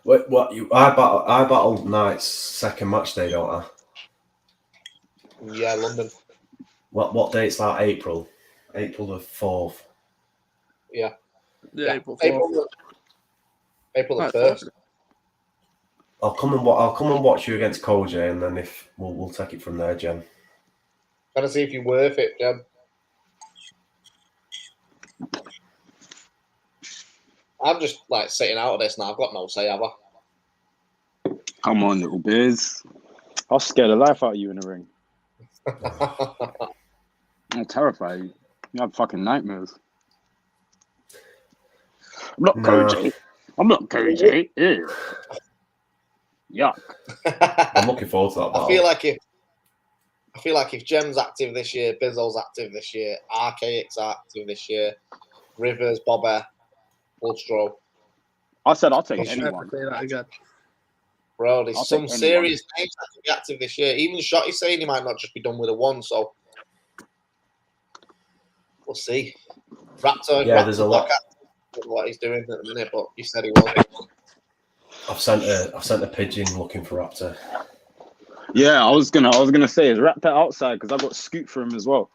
What? I battled Knight's second match day, don't I? Yeah, London. What date's that? April the 4th. Yeah. April 4th. April the 1st. I'll come and watch you against Cojay, and then if we'll take it from there, Jen. Gotta see if you're worth it, Jen. I'm just like sitting out of this now. I've got no say, have I? Come on, little Biz. I'll scare the life out of you in the ring. I'll terrify you. You have fucking nightmares. I'm not Cojay. Ew. Yuck. I'm looking forward to that battle. I feel like if Jem's active this year, Bizzo's active this year, Archaic's active this year, Rivers, Bobber, Bloodstro. I said I'll take anyone. Bro, there's some serious names that can be active this year. Even Shotty saying he might not just be done with a 1, so we'll see. Raptor, yeah, there's a lot. What he's doing at the minute, but you said he was. I've sent a pigeon looking for Raptor. Yeah, I was gonna say is Raptor outside because I got Scoot for him as well.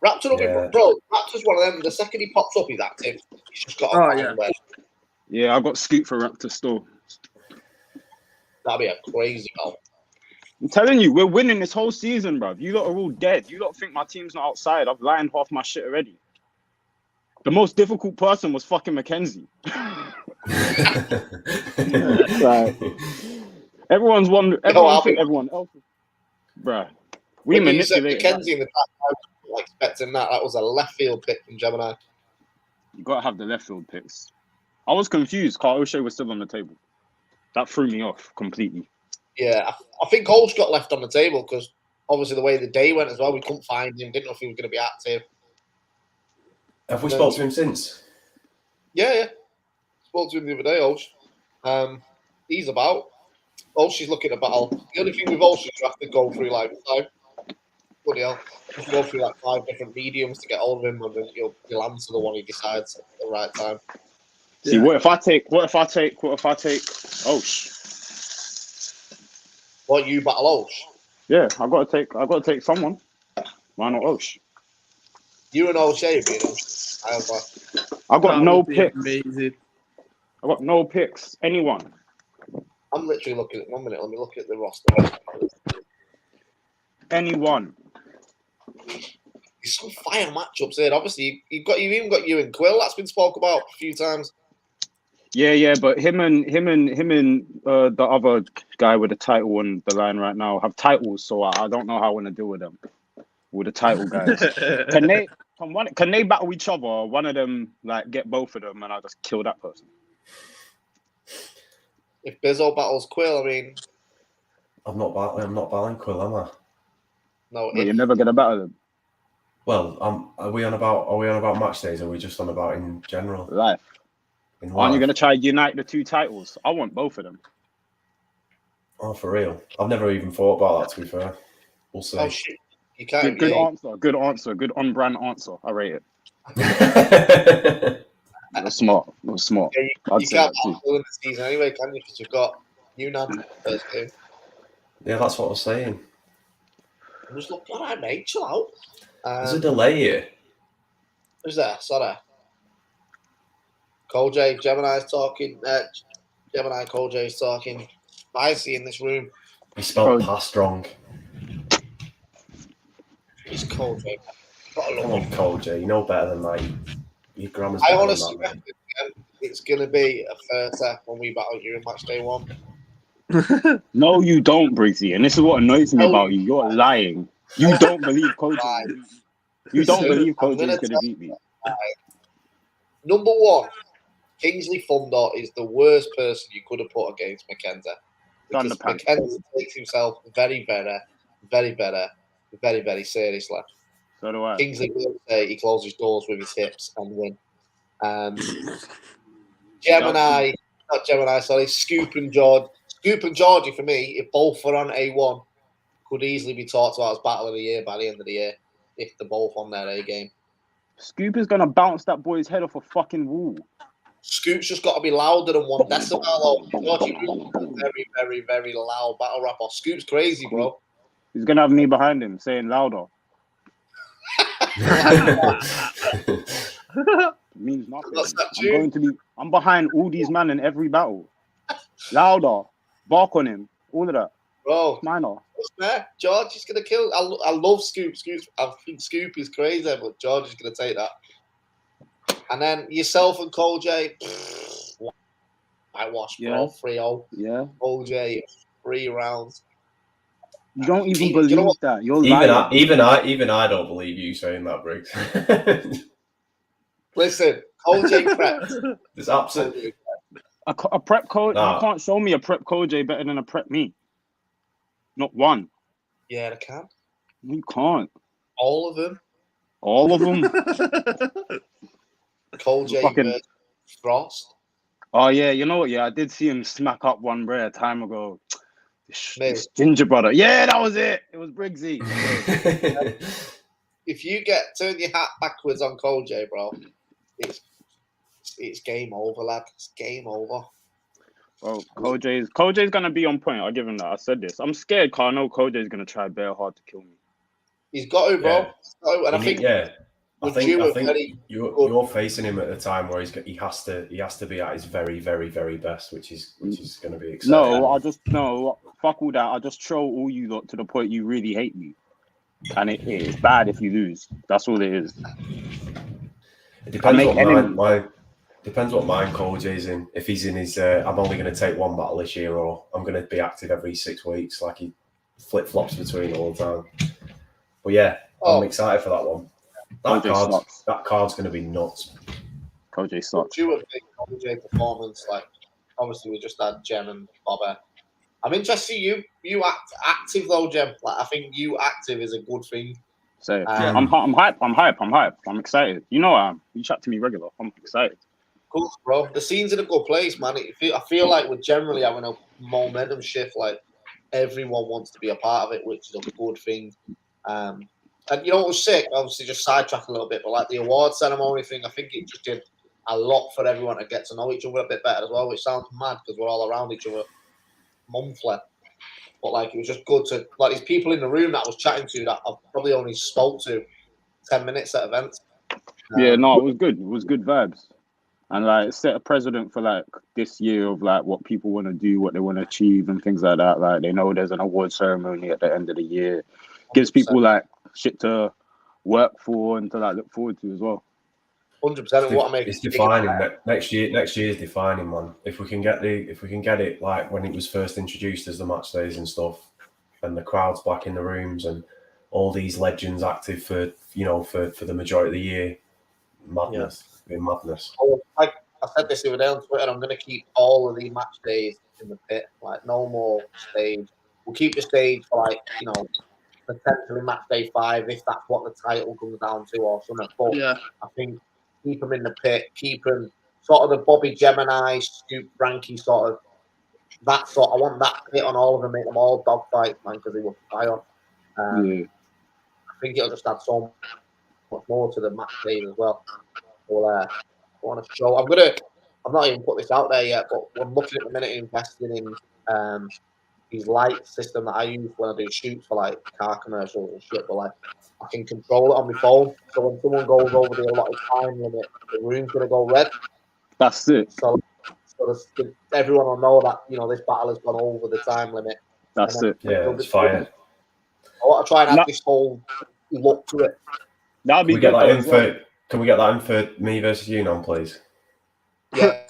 Raptor will be bro. Raptor's one of them. The second he pops up, he's active. He's just got. Yeah, I got Scoot for Raptor still. That'd be a crazy goal. I'm telling you, we're winning this whole season, bro. You lot are all dead. You lot think my team's not outside. I've lined half my shit already. The most difficult person was fucking Mackenzie. Like, everyone's wondering. Everyone else, bruh. We manipulated. Mackenzie in the back, I was expecting that. That was a left field pick from Gemin1. You gotta have the left field picks. I was confused. Cojay was still on the table. That threw me off completely. Yeah, I think Cole's got left on the table because obviously the way the day went as well, we couldn't find him. Didn't know if he was going to be active. Have we spoke to him since? Yeah. Spoke to him the other day, Olsh. He's about. Olsh is looking at battle. The only thing with Olsh is you have to go through like 5. Bloody hell. You have to go through like 5 different mediums to get hold of him, and then you'll answer the one he decides at the right time. See, what if I take Olsh? What, you battle Olsh? Yeah, I gotta take someone. Why not Olsh? You and O'Shea beat him. I've got That no would be picks. amazing. I've got no picks. Anyone. I'm literally looking at 1 minute. Let me look at the roster. Anyone. There's some fire matchups here. Obviously, you've even got you and Quill. That's been spoke about a few times. Yeah, but him and the other guy with the title on the line right now have titles, so I don't know how I want to deal with them. With the title guys. Can they battle each other? Or one of them like get both of them and I just kill that person? If Bizzo battles Quill, I mean, I'm not battling Quill, am I? no. But you're never gonna battle them. Well, are we on about match days? Or are we just on about in general? Life. In Aren't you life? gonna try to unite the two titles? I want both of them. Oh, for real? I've never even thought about that. To be fair, we'll see. Oh shit! You can't. Good answer. Good answer. Good on-brand answer. I rate it. It was smart. It was smart. Yeah, I'd you say can't that too. battle in the season anyway, can you? Because you've got Unan first game. Yeah, that's what I was saying. I'm just looking. All right, mate, chill out. There's a delay here. Who's there? Sorry. Cojay, Gemini's talking. Gemini, Cojay's talking. Spicy in this room. He spelled past wrong. It's Cojay. Come on, Cojay. You know better than that. Your grammar's I better honestly than that. reckon it's going to be a fair when we battle you in match day 1. No, you don't, Briggzy. And this is what annoys me about you. You're lying. You don't believe Cojay. You don't believe Cojay is going to beat me. Number 1, Kingsley Thunder is the worst person you could have put against Mackenzie. Because Mackenzie takes himself very, very, very, very seriously. So do I. Kingsley will say he closes doors with his hips and win. Gemini, not Gemini, sorry, Scoop and Georgie for me, if both were on A1, could easily be talked about as Battle of the Year by the end of the year if they're both on their A game. Scoop is going to bounce that boy's head off a fucking wall. Scoop's just got to be louder than 1 decibel. Georgie very, very, very loud battle rapper. Scoop's crazy, bro. He's going to have me behind him saying louder. Means nothing. I'm behind all these men in every battle. Louder, bark on him, all of that. Bro, it's minor. George is gonna kill. I love Scoop. I think Scoop is crazy, but George is gonna take that. And then yourself and Cojay, whitewash, bro. 3-0. Yeah. Cojay, 3 rounds. You don't even believe that. You're lying. Even I don't believe you saying that, Briggs. Listen, Cojay prepped. There's absolutely a prep Cojay. Nah. You can't show me a prep Cojay better than a prep me. Not one. Yeah, I can. You can't. All of them. All of them. Cojay versus Frost. Oh yeah, you know what? Yeah, I did see him smack up one rare a time ago. This ginger brother. Yeah, that was it. It was Briggsy. If you turn your hat backwards on Cojay, bro, it's game over, lad. It's game over. Bro, Cojay's gonna be on point. I'll give him that. I said this. I'm scared because I know Cojay's gonna try bare hard to kill me. He's got to, bro. Yeah. And I think you're facing him at a time where he has to be at his very, very, very best, which is going to be exciting. Fuck all that. I just troll all you lot to the point you really hate me, and it's bad if you lose. That's all it is. It depends what mind Cojay's in. If he's in his, I'm only going to take 1 battle this year, or I'm going to be active every 6 weeks, like he flip flops between all the time. But yeah, I'm excited for that one. That card's going to be nuts. Cojay sucks. You a big Cojay performance, like obviously we just had Gem and Bobber. I'm interested. You active though, Gem. Like I think you active is a good thing. So I'm hype. I'm excited. You know I am. You chat to me regular. I'm excited. Cool, bro. The scene's in a good place, man. I feel like we're generally having a momentum shift. Like everyone wants to be a part of it, which is a good thing. And you know what was sick? Obviously, just sidetrack a little bit, but like the award ceremony thing, I think it just did a lot for everyone to get to know each other a bit better as well, which sounds mad because we're all around each other monthly. But like, it was just good to like these people in the room that I was chatting to that I probably only spoke to 10 minutes at events. Yeah, no, it was good. It was good vibes. And like it set a precedent for like this year of like what people want to do, what they want to achieve and things like that. Like they know there's an award ceremony at the end of the year. Gives people like shit to work for and to like look forward to as well. 100%. What I make it's defining next year. Next year is defining, man. If we can get it like when it was first introduced as the match days and stuff, and the crowds back in the rooms and all these legends active for the majority of the year, madness. Yeah. Madness. I said this the other day on Twitter. I'm going to keep all of the match days in the pit. Like no more stage. We'll keep the stage for like potentially match day 5 if that's what the title comes down to or something. But yeah, I think keep them in the pit. Keep them sort of the Bobby Gemin1, Scoop Frankie sort of that sort. I want that pit on all of them. Make them all dogfights, man, because they were fire. I think it'll just add so much more to the match days as well. Well, I want to show. I've not even put this out there yet, but we're looking at the minute investing in these light system that I use when I do shoots for like car commercials and shit. But like, I can control it on my phone, so when someone goes over the allotted time limit, the room's gonna go red. That's it. So everyone will know that this battle has gone over the time limit. That's it. Yeah, it's fire. I want to try and add this whole look to it. That'll be good. Can we get that in for me versus you now, please? Yeah,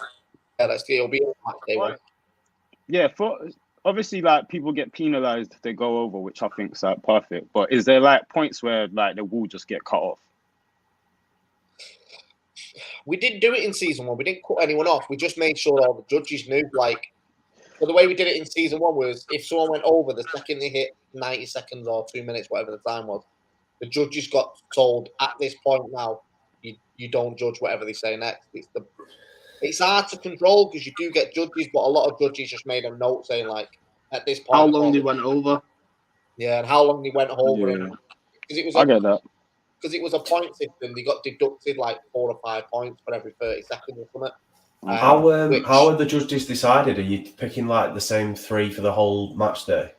let's see. It'll be on match day 1. Yeah, obviously, like people get penalized if they go over, which I think is like perfect. But is there like points where like they will just get cut off? We didn't do it in season 1. We didn't cut anyone off. We just made sure all the judges knew. Like, so the way we did it in season 1 was if someone went over, the second they hit 90 seconds or 2 minutes, whatever the time was, the judges got told at this point now, you don't judge whatever they say next. It's hard to control because you do get judges, but a lot of judges just made a note saying like at this point how long they went over. Yeah, and how long they went over. Yeah. It I get that. Because it was a point system, they got deducted like 4 or 5 points for every 30 seconds or something. How are the judges decided? Are you picking like the same 3 for the whole match day?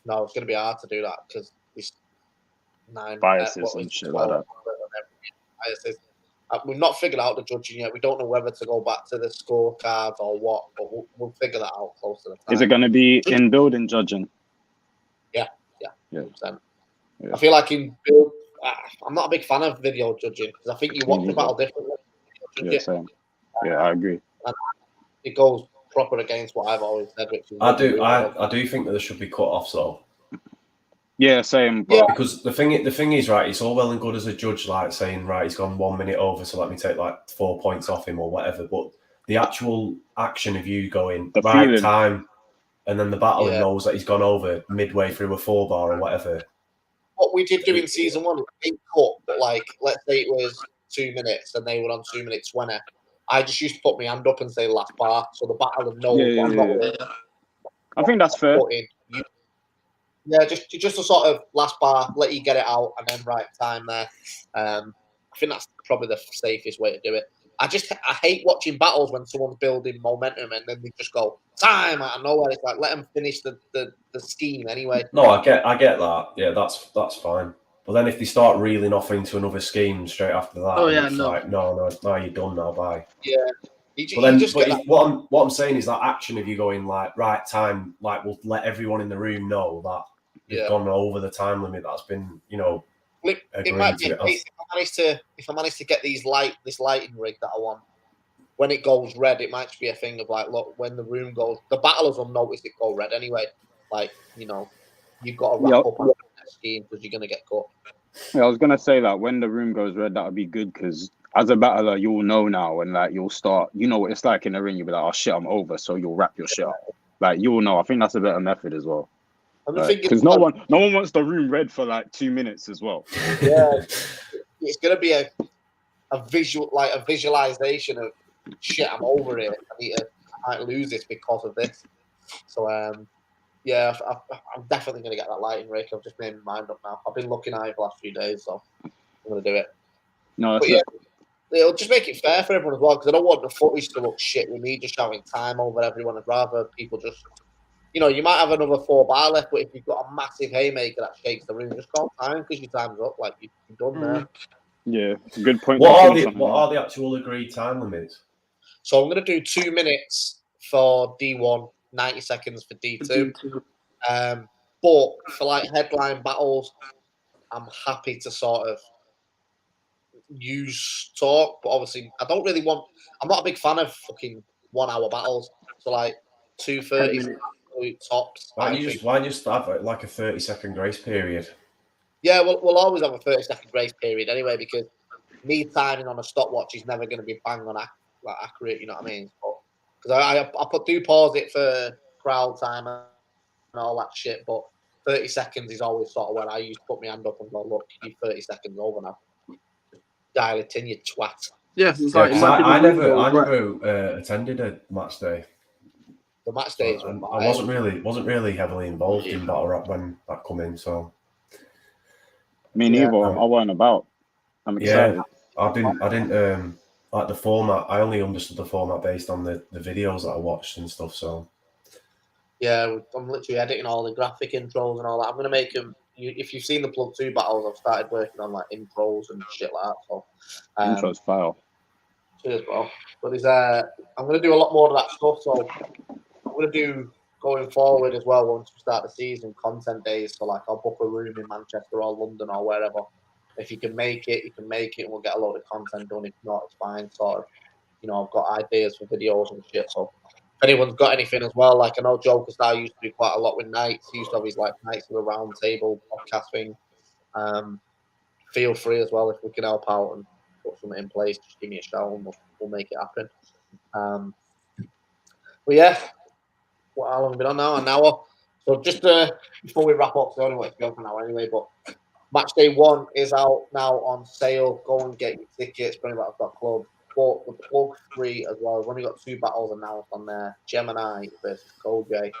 No, it's going to be hard to do that because it's 9 biases and shit like that. Biases. We've not figured out the judging yet. We don't know whether to go back to the scorecards or what, but we'll figure that out close to the time. Is it going to be in building judging? Yeah. 100%. Yeah. I feel like in build, I'm not a big fan of video judging because I think you watch the battle differently. Yeah, same. Yeah, I agree. And it goes proper against what I've always said. Which is I do think that there should be cut-offs though. Yeah, same. But because the thing is, right, it's all well and good as a judge, like saying, right, he's gone 1 minute over, so let me take like 4 points off him or whatever. But the actual action of you going right time, and then the battler knows that he's gone over midway through a 4-bar or whatever. What we did do in season 1, we cut, but like, let's say it was 2 minutes and they were on 2 minutes 20. I just used to put my hand up and say last bar, so the battler knows. I think that's fair. Yeah, just a sort of last bar, let you get it out, and then right time there. I think that's probably the safest way to do it. I hate watching battles when someone's building momentum and then they just go time out of nowhere. It's like let them finish the scheme anyway. No, I get that. Yeah, that's fine. But then if they start reeling off into another scheme straight after that, like, no, you're done now. Bye. Yeah. What I'm saying is that action of you going like right time, like we'll let everyone in the room know that you've gone over the time limit that's been, it might be if I manage to get this lighting rig that I want, when it goes red, it might be a thing of like, look, when the room goes, the battlers will notice it go red anyway. Like, you've got to wrap up on the scheme because you're gonna get cut. Yeah, I was gonna say that when the room goes red, that would be good because as a battler, you'll know now, and like you'll start. You know what it's like in the ring. You'll be like, "Oh shit, I'm over," so you'll wrap your shit up. Like you'll know. I think that's a better method as well. Because no one wants the room red for like 2 minutes as well. Yeah, it's gonna be a visualization of shit. I'm over it. I might lose this because of this. So yeah, I'm definitely gonna get that lighting rig. I've just made my mind up now. I've been looking at it the last few days, so I'm gonna do it. No, it'll just make it fair for everyone as well because I don't want the footage to look shit with me just shouting time over everyone. I'd rather people just you know, you might have another 4 bar left, but if you've got a massive haymaker that shakes the room, just call time because your time's up. Like you're done there. Yeah, good point. What are the actual agreed time limits? So I'm going to do 2 minutes for D1, 90 seconds for D2. But for like headline battles, I'm happy to sort of use talk, but obviously I don't really want. I'm not a big fan of fucking 1 hour battles. So like 2:30 tops. Why don't you just have like a 30-second grace period? Yeah, we'll always have a 30-second grace period anyway, because me timing on a stopwatch is never going to be bang on accurate. You know what I mean? Because I do pause it for crowd time and all that shit, but 30 seconds is always sort of where I used to put my hand up and go, look, you 30 seconds over now. Dial it in, you twat. Yes, it's like I never attended a match day. The match days. I wasn't really heavily involved in battle rap when that come in. So me neither. I wasn't about. I'm excited. I didn't like the format. I only understood the format based on the videos that I watched and stuff. So yeah, I'm literally editing all the graphic intros and all that. I'm gonna make them. If you've seen the Plug 2 battles, I've started working on like intros and shit like that. So intros file. Cheers, bro. But there's I'm gonna do a lot more of that stuff. So I'm gonna do going forward as well once we start the season content days. So like I'll book a room in Manchester or London or wherever. If you can make it, you can make it, and we'll get a load of content done. If not, it's fine. Sort of, you know, I've got ideas for videos and shit. So if anyone's got anything as well, like I know Joker Star used to do quite a lot with Nights. He used to have his like Nights of the Round Table podcast thing. Feel free as well if we can help out and put something in place. Just give me a shout and we'll make it happen. But yeah, how long have we been on now? An hour. So just before we wrap up, so I only want to go for an hour anyway, but Match Day 1 is out now on sale. Go and get your tickets. Club. But the Plug 3 as well. We've only got 2 battles announced on there. Gemin1 versus Cojay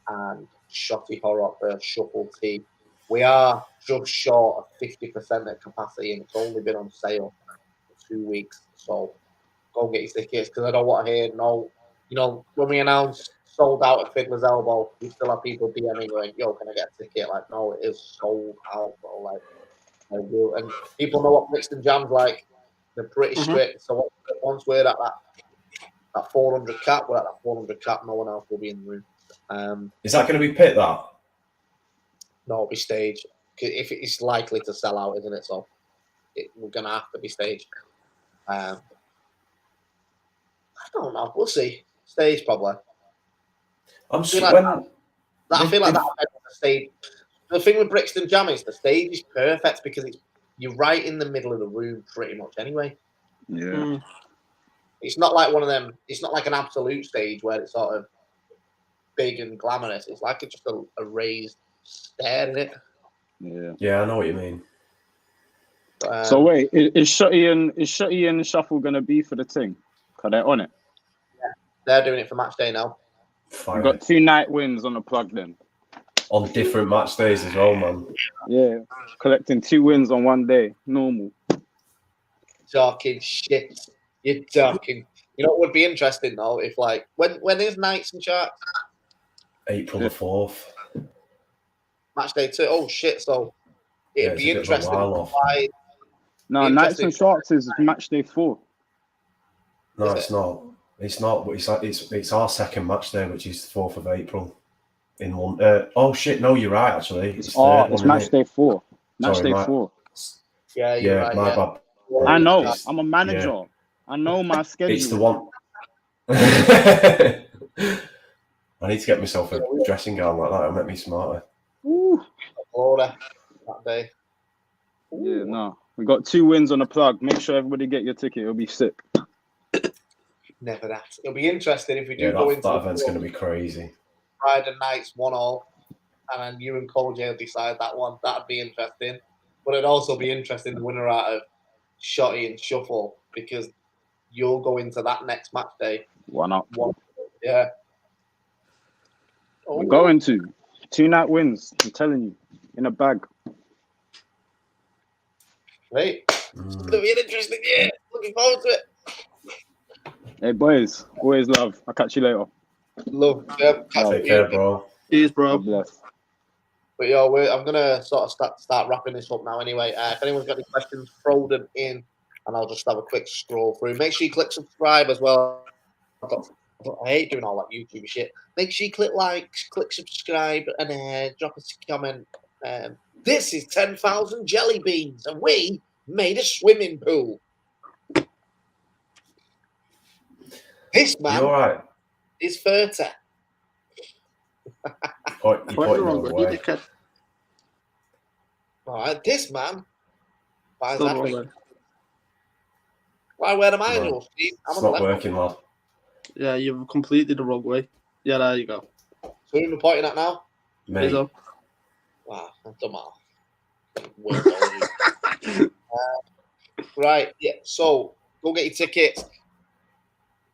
and Shotty Horroh versus Shuffle T. We are just short of 50% of capacity, and it's only been on sale for 2 weeks. So go and get your tickets, because I don't want to hear when we announced sold out at Fiddler's Elbow, we still have people DMing going, yo, can I get a ticket? Like, no, it is sold out, bro. Like, I do. And people know what Brixton Jam's like. They're pretty strict. So once we're at that 400 cap, we're at that 400 cap. No one else will be in the room. Is that going to be pit, that? No, it'll be staged. If it's likely to sell out, isn't it? So we're going to have to be staged. I don't know. We'll see. Stage, probably. I feel like that stage. The thing with Brixton Jam is the stage is perfect because you're right in the middle of the room pretty much anyway. Yeah. It's not like one of them. It's not like an absolute stage where it's sort of big and glamorous. It's like it's just a raised stair in it. Yeah. Yeah, I know what you mean. So wait, is Shotty and Shuffle gonna be for the thing? Cause they're on it. Yeah, they're doing it for match day now. We've got 2 night wins on the plug then. On different match days as well, man. Yeah, collecting 2 wins on one day, normal. Talking shit. You're talking. You know what would be interesting though, if like when is Knights and Sharks? April the 4th. Match day 2. Oh shit! So it'd be interesting. No, Knights and Sharks is match day 4. No, it's not. It's not. It's our second match day, which is the 4th of April in London. Oh shit! No, you're right. Actually, it's match day 4. Match day 4. Yeah, you're right. My bad. I know. I'm a manager. Yeah. I know my schedule. It's the one. I need to get myself a dressing gown like that. It'll make me smarter. Ooh. Florida that day. Ooh. Yeah, no. We got 2 wins on the plug. Make sure everybody get your ticket. It'll be sick. Never that. It'll be interesting if we do go into that event's going to be crazy. Friday nights 1-1, and then you and Cojay will decide that one. That'd be interesting. But it'd also be interesting the winner out of Shotty and Shuffle, because you'll go into that next match day. One up. Yeah. We're going to 2 night wins. I'm telling you, in a bag. Right. It's going to be an interesting year. Looking forward to it. Hey boys, always love. I'll catch you later. Love. Yeah, take care, bro. Cheers, bro. God bless. But I'm gonna sort of start wrapping this up now. Anyway, if anyone's got any questions, throw them in, and I'll just have a quick scroll through. Make sure you click subscribe as well. I hate doing all that YouTube shit. Make sure you click like, click subscribe, and drop us a comment. This is 10,000 jelly beans, and we made a swimming pool. This man is 30. You point the wrong way. All right, this man buys Still that. wrong way. Why wear the mine No, rules, Steve? It's not working, lad. Yeah, you've completely the wrong way. Yeah, there you go. So who am I pointing at now? Me. Bizzo. Wow, I've done that. Right, yeah. So go get your tickets.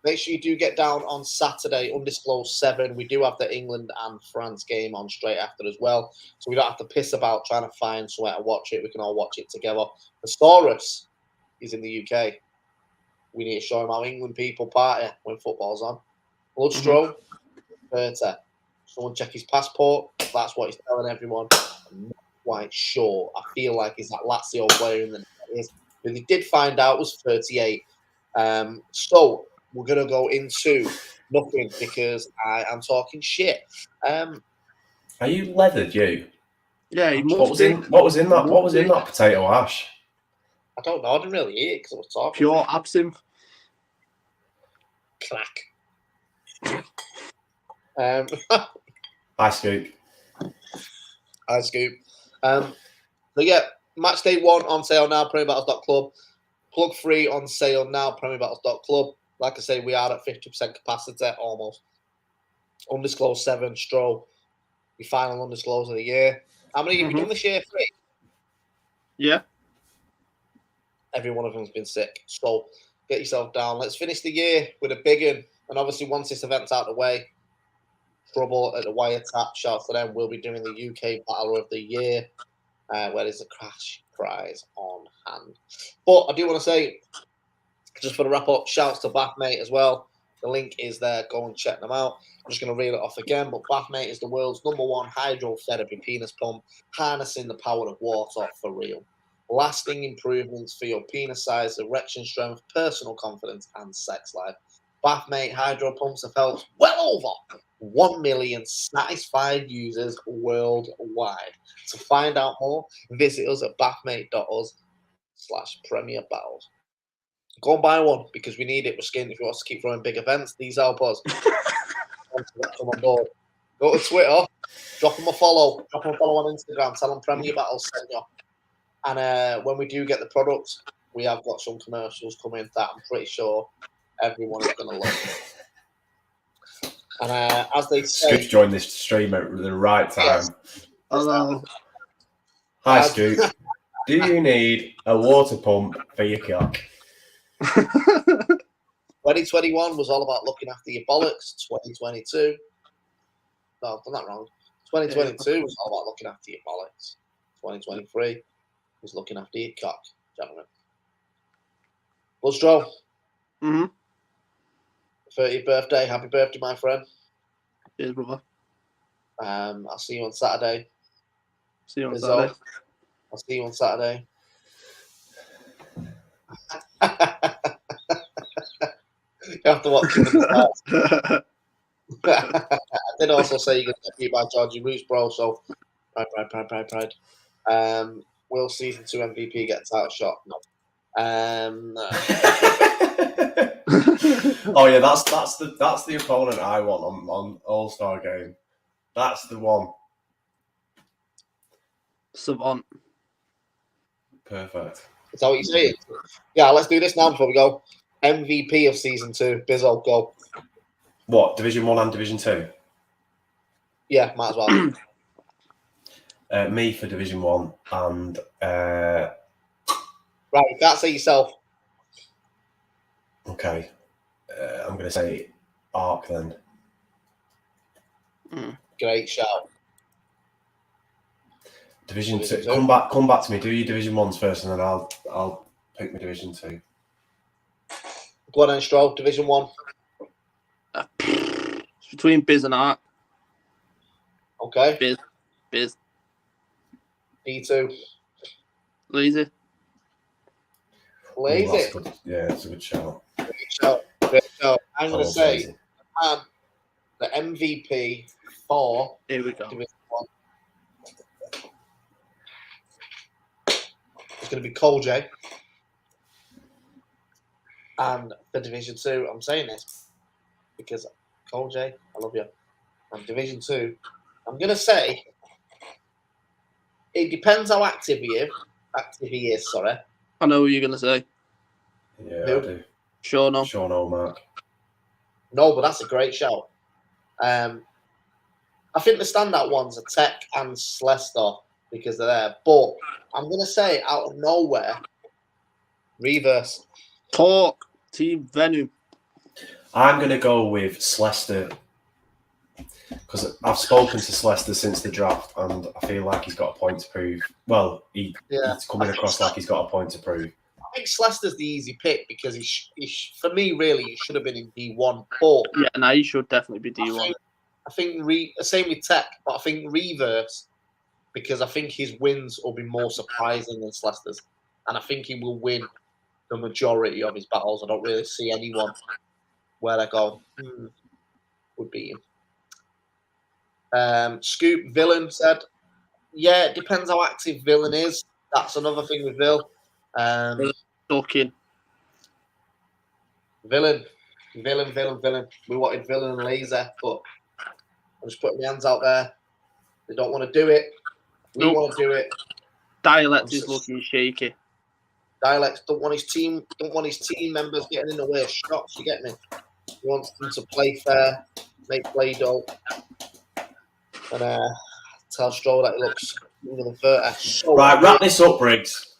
Make sure you do get down on Saturday, undisclosed 7. We do have the England and France game on straight after as well. So we don't have to piss about trying to find somewhere to watch it. We can all watch it together. Thesaurus is in the UK. We need to show him how England people party when football's on. Bloodstro, 30. Someone check his passport. That's what he's telling everyone. I'm not quite sure. I feel like he's that Lazio player in the net. But he did find out was 38. So we're going to go into nothing because I am talking shit. Are you leathered, you? Yeah, he What must was be. in that? What was in that potato ash? I don't know. I didn't really eat it because I was talking. Pure absinthe. Clack. I scoop. I scoop. So yeah, match day 1 on sale now, PremierBattles.club. Plug 3 on sale now, PremierBattles.club. Like I say, we are at 50% capacity almost. Undisclosed 7, Stro. Your final undisclosed of the year. How many have you done this year? 3? Yeah. Every one of them's been sick. So get yourself down. Let's finish the year with a big one. And obviously, once this event's out of the way, Trouble at the Wiretap, shouts to them. We'll be doing the UK Battle of the Year, where there's a cash prize on hand. But I do want to say, just for the wrap up, shouts to Bathmate as well. The link is there. Go and check them out. I'm just going to reel it off again. But Bathmate is the world's #1 hydrotherapy penis pump, harnessing the power of water for real. Lasting improvements for your penis size, erection strength, personal confidence, and sex life. Bathmate hydro pumps have helped well over 1 million satisfied users worldwide. To find out more, visit us at bathmate.us/premierbattles. Go and buy one because we need it. We're skinned. If you want to keep throwing big events, these help us. Come on board. Go to Twitter, drop them a follow. Drop them a follow on Instagram. Tell them Premier Battles sent you. And when we do get the product, we have got some commercials coming that I'm pretty sure everyone is going to love. And as they say, Scoop's joined this stream at the right time. Yes. Hello. Hi, Scoop. Do you need a water pump for your cock? 2021 was all about looking after your bollocks. 2022. No, I've done that wrong. 2022 was all about looking after your bollocks. 2023 was looking after your cock, gentlemen. Bloodstro. 30th birthday. Happy birthday, my friend. Cheers, brother. I'll see you on Saturday. See you on Bizzo. Saturday. I'll see you on Saturday. You have to watch it. I did also say you're going to get beat by Georgie Roos, bro. So, pride. Will season 2 MVP get a title shot? No. Oh yeah, that's the opponent I want on All-Star Game. That's the one. Savant. Perfect. Is that what you're saying? Yeah, let's do this now before we go. MVP of season 2, Bizzo, go. What, Division 1 and Division 2? Yeah, might as well. Me for Division 1 and right, you can't say yourself. okay. I'm going to say Arc then. Great shout. Division 2. Come back to me. Do your Division 1s first, and then I'll pick my Division 2. Go on then, Stroll. Division 1. It's between Biz and Art. Okay. Biz. D2. Lazy. Ooh, that's good. Yeah, it's a good shout. Great shout. I'm going to say Lazy. the MVP for Here we go. Division 1 is going to be Cojay. And for Division 2, I'm saying this because Cojay, I love you. And Division 2, I'm going to say it depends how active he is, sorry. I know what you're going to say. Yeah, Who? I do. Sean O'Mark. No, but that's a great shout. I think the standout ones are Tech and Slester because they're there. But I'm going to say out of nowhere, Reverse. Talk. Team Venom. I'm going to go with Slester because I've spoken to Slester since the draft and I feel like he's got a point to prove. Well, he's coming across like he's got a point to prove. I think Slester's the easy pick because for me, really, he should have been in D1. But Yeah, no, he should definitely be D1. I think same with Tech, but I think Reverse because I think his wins will be more surprising than Slester's. And I think he will win the majority of his battles. I don't really see anyone where I go, would beat him. Scoop Villain said, yeah, it depends how active Villain is. That's another thing with Vill. Talking. Villain. We wanted Villain and Laser, but I'm just putting my hands out there. They don't want to do it. We want to do it. Dialect is looking shaky. Dialects don't want his team members getting in the way of shots, you get me? He wants them to play fair, make play dough. And tell Stroll that he looks younger than 30. So right, wrap this up, Briggs.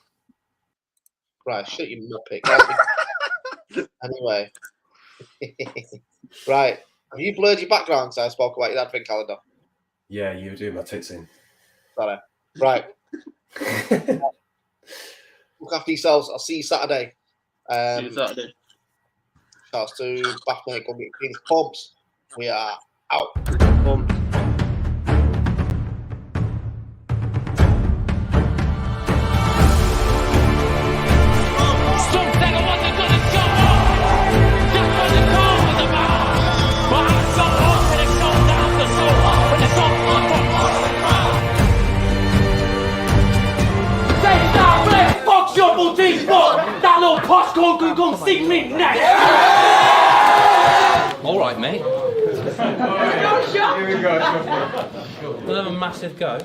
Right, shut your muppet. Anyway. Right. Have you blurred your background because I spoke about your advent calendar? Yeah, you were doing my tits in. Sorry. Right. Look after yourselves. I'll see you Saturday. See you Saturday. Shouts to Bathmate, go get Phoenix Pubs. We are out. That little postcode could come see me next. All right, mate. Here we go. We'll have a massive go.